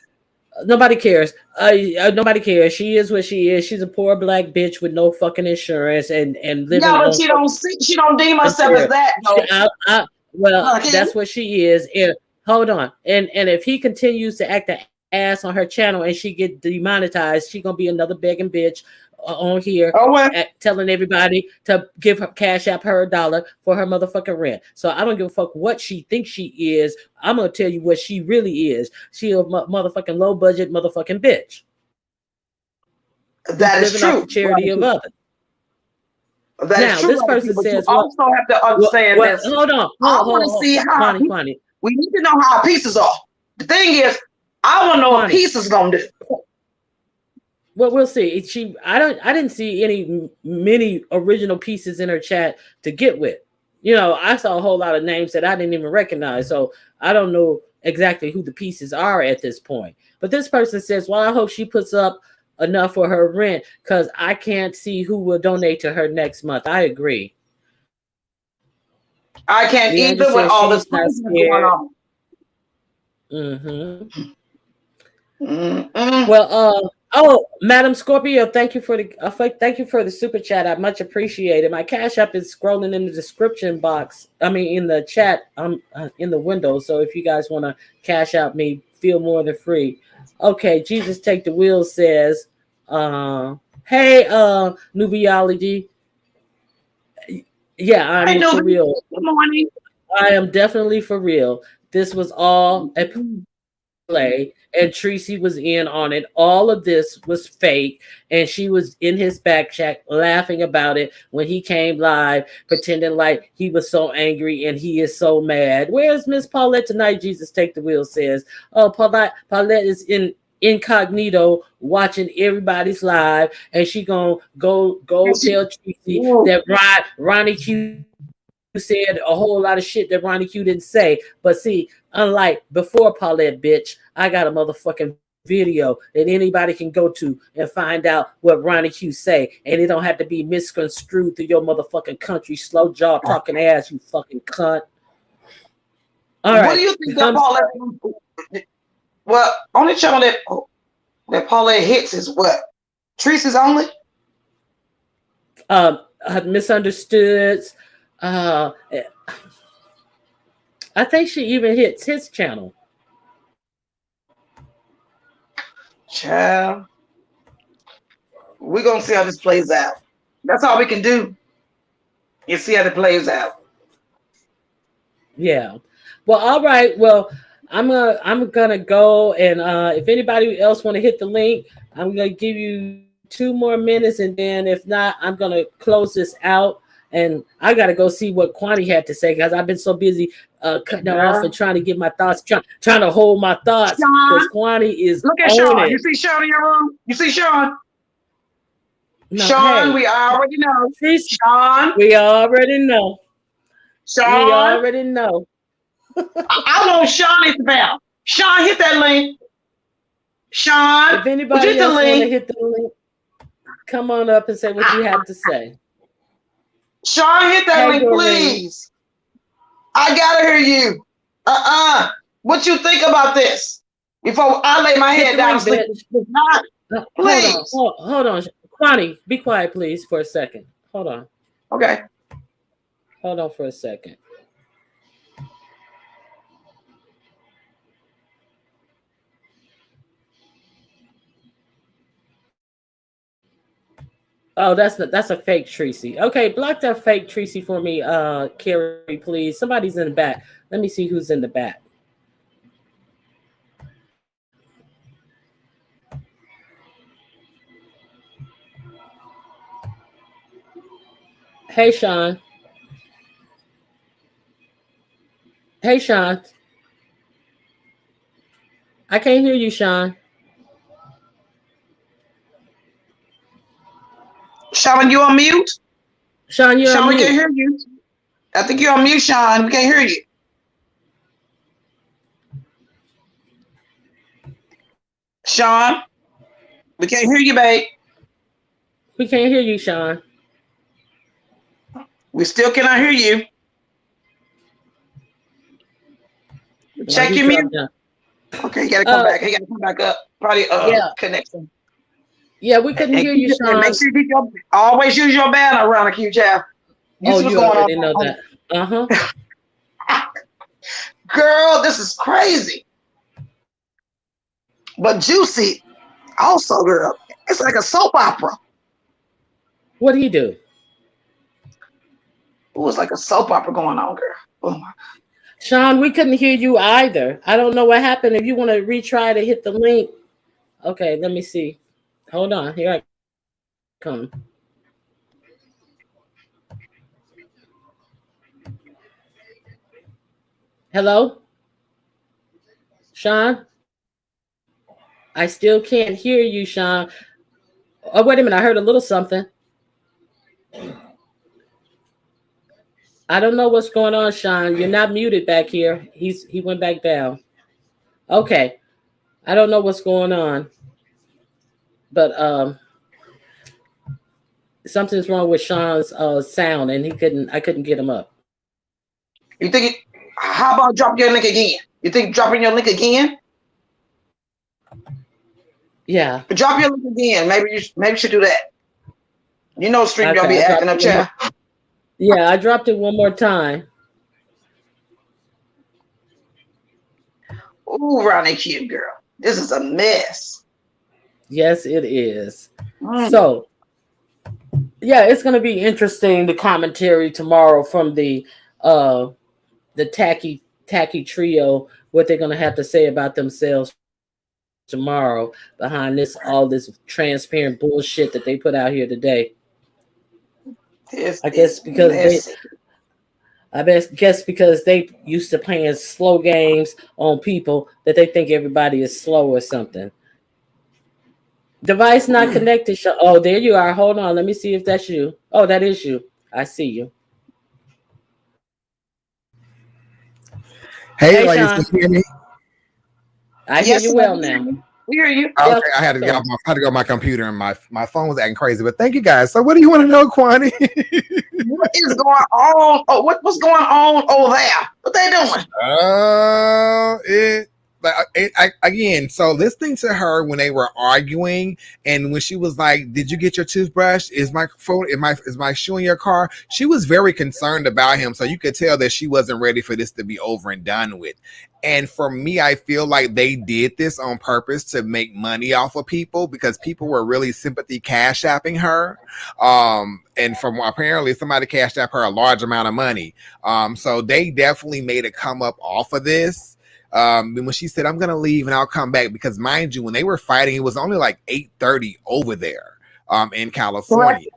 Nobody cares. Nobody cares. She is what she is. She's a poor black bitch with no fucking insurance and living Yeah, but on she don't social see. She don't deem herself as security. that though. Well, Okay. that's what she is. And hold on. And if he continues to act an ass on her channel and she get demonetized, she gonna be another begging bitch on here Oh well. telling everybody to give her cash app her $1 for her motherfucking rent. So I don't give a fuck what she thinks she is. I'm gonna tell you what she really is. She a motherfucking low budget motherfucking bitch who's That is living off true. the charity of others. That is Now true, this person but you says, well, also have to understand well, this. hold on, I want to see how Kwani, we need to know how pieces are. The thing is, I want to know what Kwani. pieces gonna do. Well, we'll see. I didn't see many original pieces in her chat to get with. I saw a whole lot of names that I didn't even recognize. So I don't know exactly who the pieces are at this point. But this person says, well, I hope she puts up enough for her rent because I can't see who will donate to her next month. I agree. I can't Leandra either with says all she's this not craziness going scared. on. Mm-hmm. Mm-mm. Well, Oh, Madam Scorpio, thank you for the super chat. I much appreciate it. My cash app is scrolling in the description box. I mean, in the chat. In the window. So if you guys want to cash out me, feel more than free. Okay, Jesus take the wheel says, "Hey, Nubiology. Yeah, I I'm know. for real. Good morning. I am definitely for real. This was all a play, and Treecey was in on it. All of this was fake, and she was in his back chat laughing about it when he came live, pretending like he was so angry and he is so mad. Where's Miss Paulette tonight? Jesus take the wheel says. Oh, Paulette is in incognito watching everybody's live, and she gonna go tell Treecey that Ronnie Q said a whole lot of shit that Ronnie Q didn't say. But see, unlike before Paulette, bitch, I got a motherfucking video that anybody can go to and find out what Ronnie Q say, and it don't have to be misconstrued through your motherfucking country slow jaw talking ass, you fucking cunt. All What right. do you think that Paulette? Well, only channel that Paulette hits is what? Treecey's only. Misunderstood. I think she even hits his channel. Child, we're gonna see how this plays out. That's all we can do. You see how it plays out. Yeah. Well, all right. Well, I'm gonna go, and if anybody else want to hit the link, I'm gonna give you 2 more minutes, and then if not, I'm gonna close this out. And I gotta go see what Kwani had to say because I've been so busy cutting her off and trying to get my thoughts, trying to hold my thoughts because Kwani is look at on Sean. it. You see Sean in your room? You see Sean? No, Sean, hey, we already know. Sean, we already know. Sean, we already know. I know Sean is about. Sean, hit that link. Sean, If anybody else want to hit the link, come on up and say what you have to say. Sean, hit that link, please. I gotta hear you. What you think about this? Before I lay my head down, sleep. Please. Hold on. Kwani, be quiet, please, for a second. Hold on. Okay. Hold on for a second. Oh, that's a fake Treecey. Okay, block that fake Treecey for me, Carrie, please. Somebody's in the back. Let me see who's in the back. Hey, Sean. Hey, Sean. I can't hear you, Sean. Sean, you on mute? Sean, you're on mute. We can't hear you. I think you're on mute, Sean. We can't hear you. Sean, we can't hear you, babe. We can't hear you, Sean. We still cannot hear you. Check your mute. Okay, you gotta come back. You gotta come back up. Probably connection. Yeah, we couldn't hear you, Sean. Make sure you always use your banner around a Q chat. You already know that. Girl, this is crazy. But Juicy, also, girl, it's like a soap opera. What did he do? It was like a soap opera going on, girl. Oh my. Sean, we couldn't hear you either. I don't know what happened. If you want to retry to hit the link. Okay, let me see. Hold on. Here I come. Hello? Sean? I still can't hear you, Sean. Oh, wait a minute. I heard a little something. I don't know what's going on, Sean. You're not muted back here. He went back down. Okay. I don't know what's going on. But something's wrong with Sean's sound, and I couldn't get him up. You think how about dropping your link again? You think dropping your link again? Yeah. Drop your link again. Maybe you should do that. You know, Stream gonna Okay. be I acting dropped up, it one child. more. Yeah, I dropped it one more time. Ooh, Ronnie Q, girl, this is a mess. Yes, it is. Mm. So yeah, it's gonna be interesting the commentary tomorrow from the tacky trio, what they're gonna have to say about themselves tomorrow behind all this transparent bullshit that they put out here today. I This guess is because they messy. guess because they used to playing slow games on people that they think everybody is slow or something. Device not connected. Oh, there you are. Hold on. Let me see if that's you. Oh, that is you. I see you. Hey, Hey, ladies, can Sean. you hear me? I hear Yes, you sir. well We hear now. you. We hear you. Okay, I had to Welcome. go on my computer and my phone was acting crazy. But thank you guys. So, what do you want to know, Kwani? What is going on? Oh, what's going on over there? What they doing? It. Again, so listening to her when they were arguing, and when she was like, "Did you get your toothbrush? Is my phone? Is my shoe in your car?" She was very concerned about him, so you could tell that she wasn't ready for this to be over and done with. And for me, I feel like they did this on purpose to make money off of people because people were really sympathy cash apping her. And from apparently somebody cashed app her a large amount of money. So they definitely made a come up off of this. When she said, "I'm gonna leave and I'll come back," because mind you, when they were fighting, it was only like 8:30 over there in Correct. California.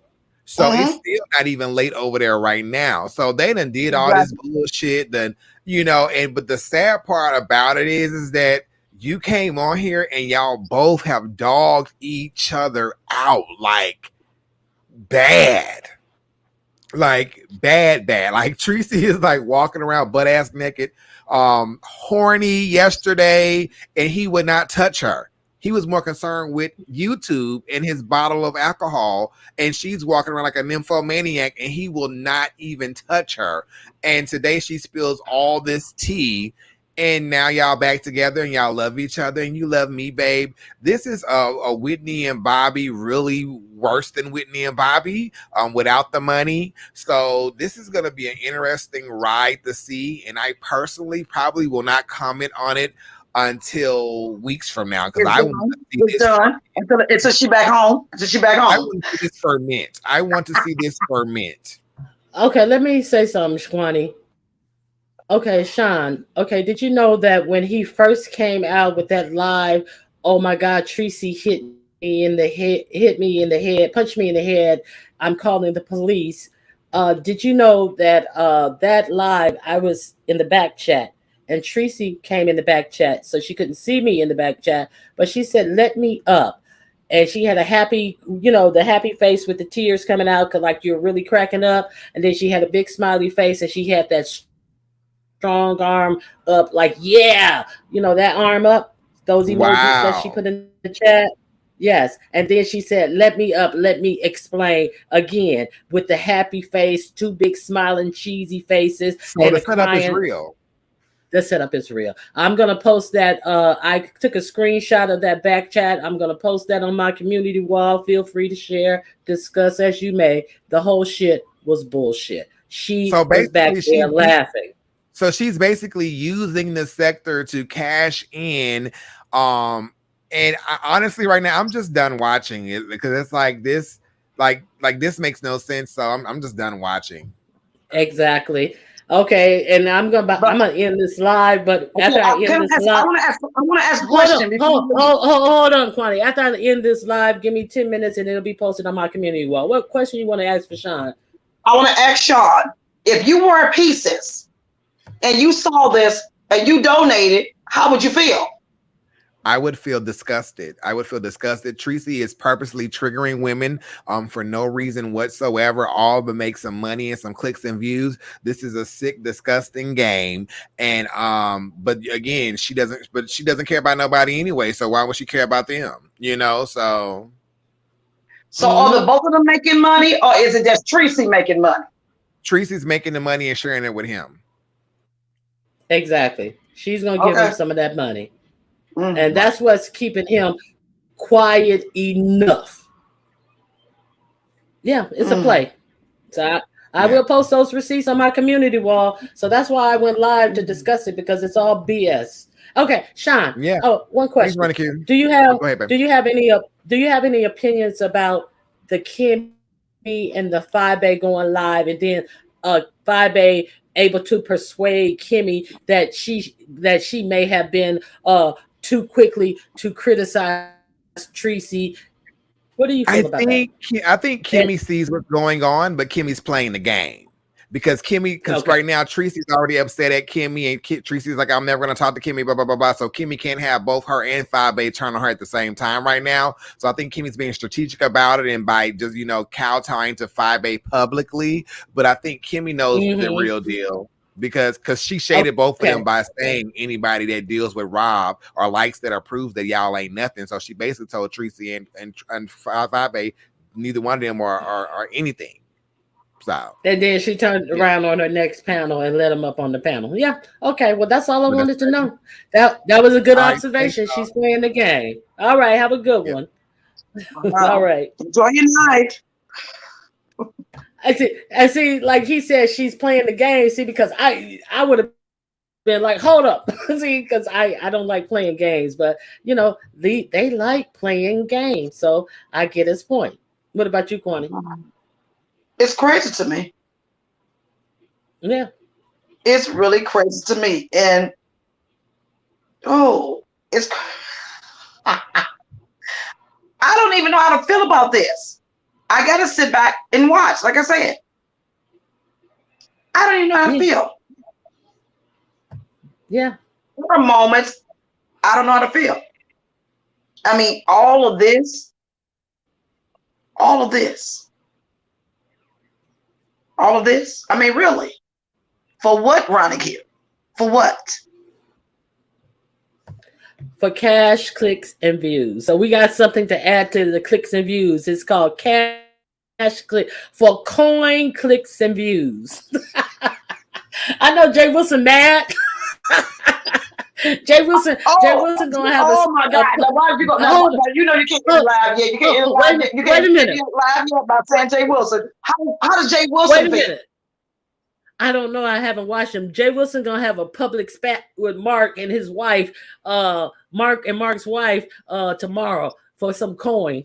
So it's Mm-hmm. still not even late over there right now. So they done did all this Exactly. bullshit. Then and but the sad part about it is that you came on here and y'all both have dogged each other out like bad, bad. Like Treecey is like walking around butt ass naked, horny yesterday, and he would not touch her. He was more concerned with YouTube and his bottle of alcohol, and she's walking around like a nymphomaniac, and he will not even touch her. And today she spills all this tea, and now y'all back together and y'all love each other, and you love me, babe. This is a Whitney and Bobby, really worse than Whitney and Bobby, without the money. So this is going to be an interesting ride to see, and I personally probably will not comment on it until weeks from now because It's I want done. to see It's this. done. Until she back home. Until she back I home. want to see this ferment. I want to see this ferment. Okay, let me say something, Shwani. Okay, Sean. Okay, did you know that when he first came out with that live, oh my God, Treecey hit me in the head, punched me in the head. I'm calling the police. Did you know that that live I was in the back chat and Treecey came in the back chat, so she couldn't see me in the back chat, but she said, "Let me up." And she had a happy, the happy face with the tears coming out, cause like you're really cracking up. And then she had a big smiley face, and she had that strong arm up, like that arm up. Those emojis that she put in the chat. Wow. Yes. And then she said, "Let me up, let me explain again," with the happy face, two big smiling cheesy faces, and a So the setup crying. is real. The setup is real. I'm gonna post that. I took a screenshot of that back chat. I'm gonna post that on my community wall. Feel free to share, discuss as you may. The whole shit was bullshit. She So was back basically, there laughing. she's basically using the sector to cash in. Um, and honestly, right now, I'm just done watching it because it's like this, like this makes no sense. So I'm just done watching. Exactly. Okay, and But I'm gonna end this live. But okay, after I end this live, I want to ask a hold on, question before you. hold on, Quantity. After I end this live, give me 10 minutes, and it'll be posted on my community wall. What question you want to ask for Sean? I want to ask Sean, if you were pieces and you saw this and you donated, how would you feel? I would feel disgusted. I would feel disgusted. Treecey is purposely triggering women for no reason whatsoever, all but make some money and some clicks and views. This is a sick, disgusting game. And but again, she doesn't care about nobody anyway. So why would she care about them? So So are the Mm-hmm. both of them making money, or is it just Treecey making money? Treecey's making the money and sharing it with him. Exactly. She's gonna give him Okay. some of that money. And Mm. that's Right. what's keeping him. quiet enough. Yeah, it's a Mm. play. So I Yeah. will post those receipts on my community wall. So that's why I went live to discuss it because it's all BS. Okay, Sean. Yeah. Oh, one Thanks, question. Ronnie Q. Do you have Go ahead, babe. do you have any do you have any opinions about the Kimmy and the 5A going live, and then uh 5A able to persuade Kimmy that she may have been too quickly to criticize Treecey. What do you feel about that? I think And Kimmy sees what's going on, but Kimmy's playing the game. Because okay. right now Treecey's already upset at Kimmy, and Treecey's like, I'm never gonna talk to Kimmy, blah blah blah blah. So Kimmy can't have both her and 5A turn on her at the same time right now. So I think Kimmy's being strategic about it, and by just kowtowing to 5A publicly. But I think Kimmy knows the Mm-hmm. real deal because she shaded both of Okay. them by saying anybody that deals with Rob or likes that or proves that y'all ain't nothing. So she basically told Treecey and 5A neither one of them are anything. So And then she turned yeah. around on her next panel and let him up on the panel. Yeah. Okay. Well, that's all I But that's wanted to know. That was a good all right. Thanks, observation. She's playing the game. All right. Have a good yep. one. All Wow. right. Enjoy your night. I see. Like he said, she's playing the game. See, because I would have been like, hold up. See, because I don't like playing games, but they like playing games. So I get his point. What about you, Kwani? It's crazy to me. Yeah. It's really crazy to me. And oh, it's I don't even know how to feel about this. I gotta sit back and watch. Like I said, I don't even know how to Yeah. feel. Yeah. There are moments I don't know how to feel. I mean, all of this, all of this, all of this. I mean, really, for what, Ronnie Q? For what? For cash, clicks, and views. So we got something to add to the clicks and views. It's called cash click for coin clicks and views. I know Jay Wilson mad. Jay Wilson gonna have Oh my God! Now, why did you go? Now, hold, you know you can't get hold, live yet. You can't get wait, live yet. You wait can't a minute. get live yet by saying Jay Wilson. How does Jay Wait Wilson a feel? minute. I don't know. I haven't watched him. Jay Wilson gonna have a public spat with Mark and his wife, Mark and Mark's wife, tomorrow for some coin.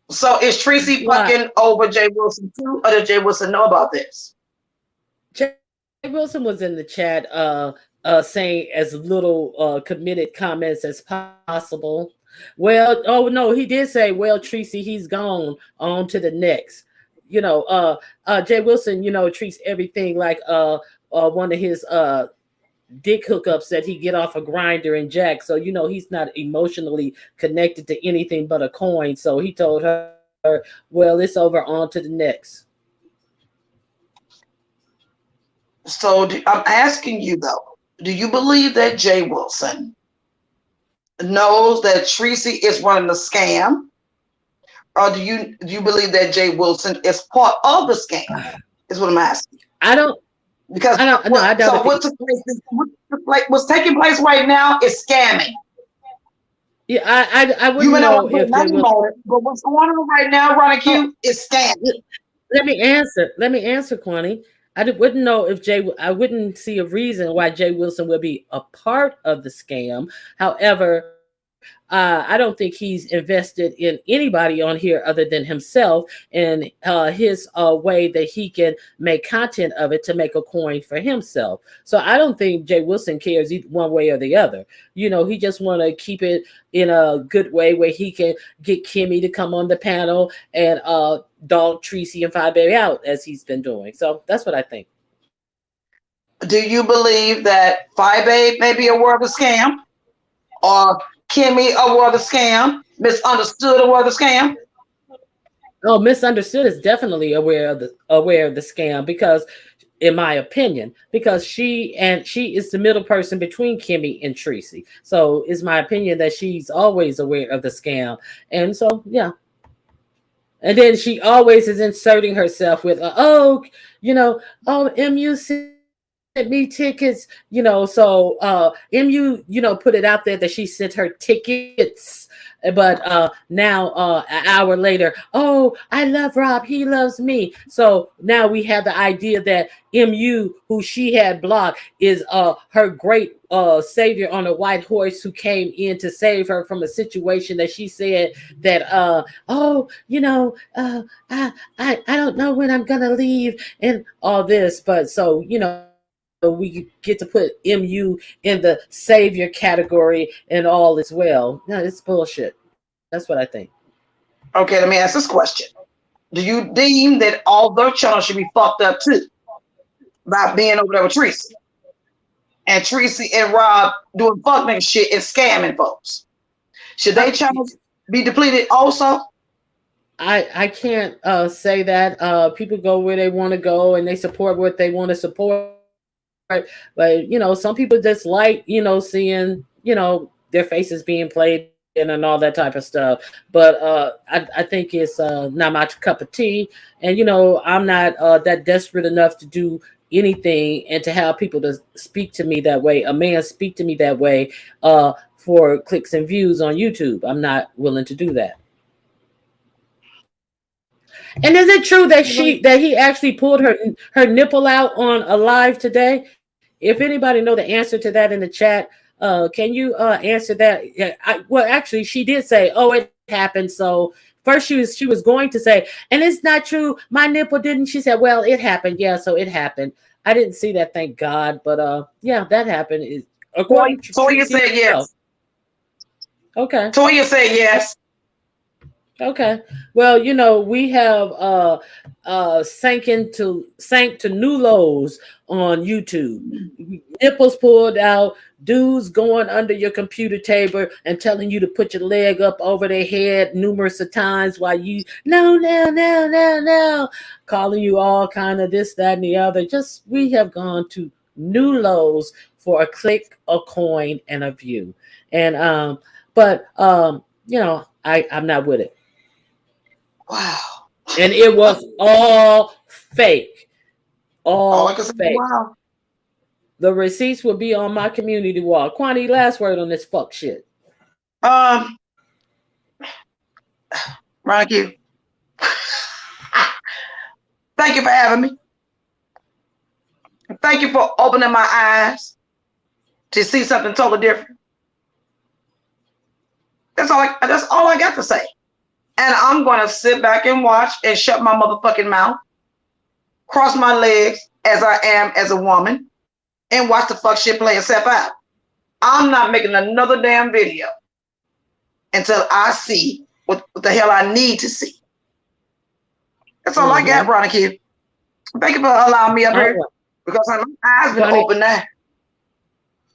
So is Treecey Why? fucking over Jay Wilson too, or does Jay Wilson know about this? Jay Wilson was in the chat, saying as little committed comments as possible. Well, oh no, he did say, "Well, Treecey, he's gone on to the next." Jay Wilson, treats everything like one of his dick hookups that he get off a grinder and jack. So he's not emotionally connected to anything but a coin. So he told her, "Well, it's over. On to the next." So I'm asking you though, do you believe that Jay Wilson knows that Treecey is running the scam, or do you believe that Jay Wilson is part of the scam? Is what I'm asking. I don't. Because I don't. No, I doubt so if. what took place, what's taking place right now is scamming. Yeah, I You wouldn't may not know want to put if Jay another Wilson. moment, but what's going on right now, Ronnie Oh, Q, is scamming. let me answer. Let me answer, Kwani. Wouldn't know if Jay. I wouldn't see a reason why Jay Wilson would be a part of the scam. However, I don't think he's invested in anybody on here other than himself and his way that he can make content of it to make a coin for himself. So I don't think Jay Wilson cares one way or the other. He just want to keep it in a good way where he can get Kimmy to come on the panel and dog Treecey and 5 Baby out as he's been doing. So that's what I think. Do you believe that 5A may be aware of the scam, or Kimmy aware of the scam, misunderstood aware of the scam? Oh, misunderstood is definitely aware of the scam because, in my opinion, because she is the middle person between Kimmy and Treecey. So it's my opinion that she's always aware of the scam, and so yeah. And then she always is inserting herself with, oh, MUC, me tickets, so MU, put it out there that she sent her tickets. But now an hour later, oh, I love Rob, he loves me. So now we have the idea that MU, who she had blocked, is her great savior on a white horse who came in to save her from a situation that she said that I don't know when I'm gonna leave and all this. But so we get to put MU in the savior category and all as well. No, it's bullshit. That's what I think. Okay, let me ask this question. Do you deem that all their channels should be fucked up too by being over there with Treecey? And Treecey and Rob doing fuck nigga shit and scamming folks. Should they channels be depleted also? I can't say that. People go where they want to go and they support what they want to support. But some people just like seeing their faces being played and all that type of stuff. But I think it's not my cup of tea. And I'm not that desperate enough to do anything and to have people to speak to me that way. A man speak to me that way for clicks and views on YouTube. I'm not willing to do that. And is it true that he actually pulled her nipple out on a live today? If anybody know the answer to that in the chat, can you answer that? Yeah, well, actually, she did say, "Oh, it happened." So first, she was going to say, "And it's not true. My nipple didn't." She said, "Well, it happened. Yeah, so it happened." I didn't see that, thank God. But yeah, that happened. Toya said yes. Okay. Toya said yes. Okay. Well, we have sank to new lows on YouTube. Nipples pulled out, dudes going under your computer table and telling you to put your leg up over their head numerous of times while you no, calling you all kind of this, that, and the other. Just we have gone to new lows for a click, a coin, and a view. And I'm not with it. Wow. And it was all fake. All fake. Wow. The receipts will be on my community wall. Kwani, last word on this fuck shit. Rocky. Thank you for having me. Thank you for opening my eyes to see something totally different. That's all I got to say. And I'm going to sit back and watch and shut my motherfucking mouth, cross my legs as I am as a woman, and watch the fuck shit play itself out. I'm not making another damn video until I see what the hell I need to see. That's all I got, Ronnie. Thank you for allowing me up here because my eyes been open now.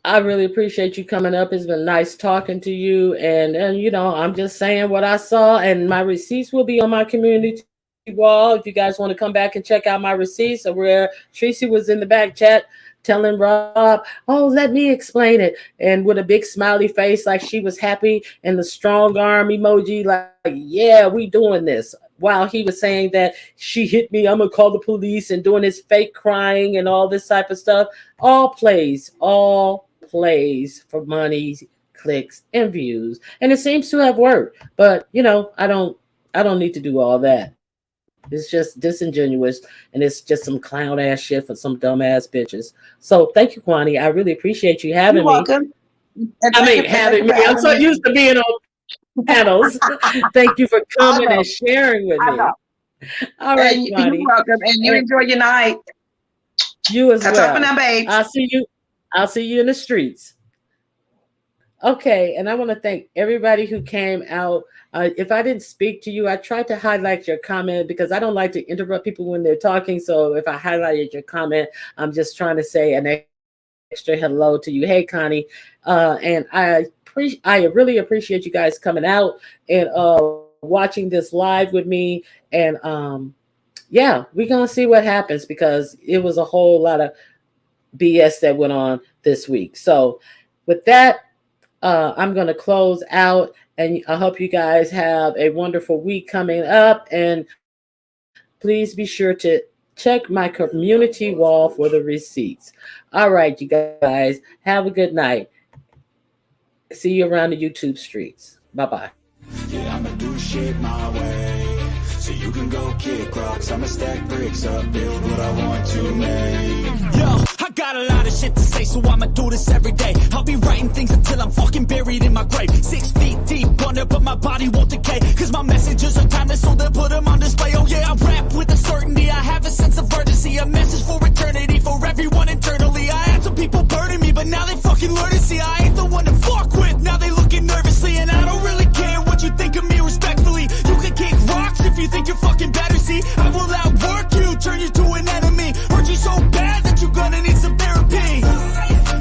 I really appreciate you coming up. It's been nice talking to you. And I'm just saying what I saw, and my receipts will be on my community wall. If you guys want to come back and check out my receipts, where Treecey was in the back chat telling Rob, "Oh, let me explain it," and with a big smiley face like she was happy, and the strong arm emoji like, yeah, we doing this. While he was saying that she hit me, I'm gonna call the police, and doing his fake crying and all this type of stuff. All plays for money, clicks, and views. And it seems to have worked. But I don't need to do all that. It's just disingenuous, and it's just some clown ass shit for some dumb ass bitches. So thank you, Kwani. I really appreciate you having me. You're welcome. Having me. I'm so used to being on panels. Thank you for coming and sharing with me. All right, Kwani. You're welcome, and you enjoy your night. You as well. That's up now, babe. I'll see you in the streets. Okay, and I want to thank everybody who came out. If I didn't speak to you, I tried to highlight your comment because I don't like to interrupt people when they're talking. So if I highlighted your comment, I'm just trying to say an extra hello to you. Hey, Connie. And I really appreciate you guys coming out and watching this live with me. And yeah, we're going to see what happens because it was a whole lot of BS that went on this week. So with that, I'm going to close out, and I hope you guys have a wonderful week coming up. And please be sure to Check my community wall for the receipts. All right, you guys, have a good night. See you around the YouTube streets. Bye bye. Yeah, I'ma do shit my way. So you can go kick rocks, I'ma stack bricks up, build what I want to make. Yo, I got a lot of shit to say, so I'ma do this every day. I'll be writing things until I'm fucking buried in my grave. 6 feet deep under, but my body won't decay. Cause my messages are timeless, so they'll put them on display. Oh yeah, I rap with a certainty, I have a sense of urgency. A message for eternity, for everyone internally. I had some people burning me, but now they fucking learn to see I ain't the one to fuck with. Now they looking nervously, and I don't really care what you think of me respectfully. You can kick rocks if you think you're fucking better, see. I will outwork you, turn you to an enemy. Hurt you so bad that you're gonna need some therapy.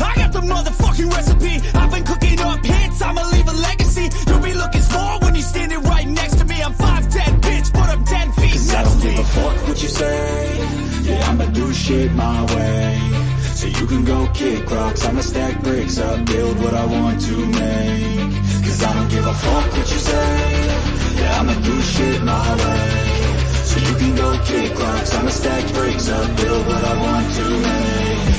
I got the motherfucking recipe. I've been cooking up hits, I'ma leave a legacy. You'll be looking small when you're standing right next to me. I'm 5'10", bitch, but I'm 10 feet. Cause I don't give a fuck what you say. Yeah, I'ma do shit my way. So you can go kick rocks, I'ma stack bricks up, build what I want to make. Cause I don't give a fuck what you say. Yeah, I'ma do shit my way. So you can go kick rocks, I'ma stack bricks up, build what I want to make.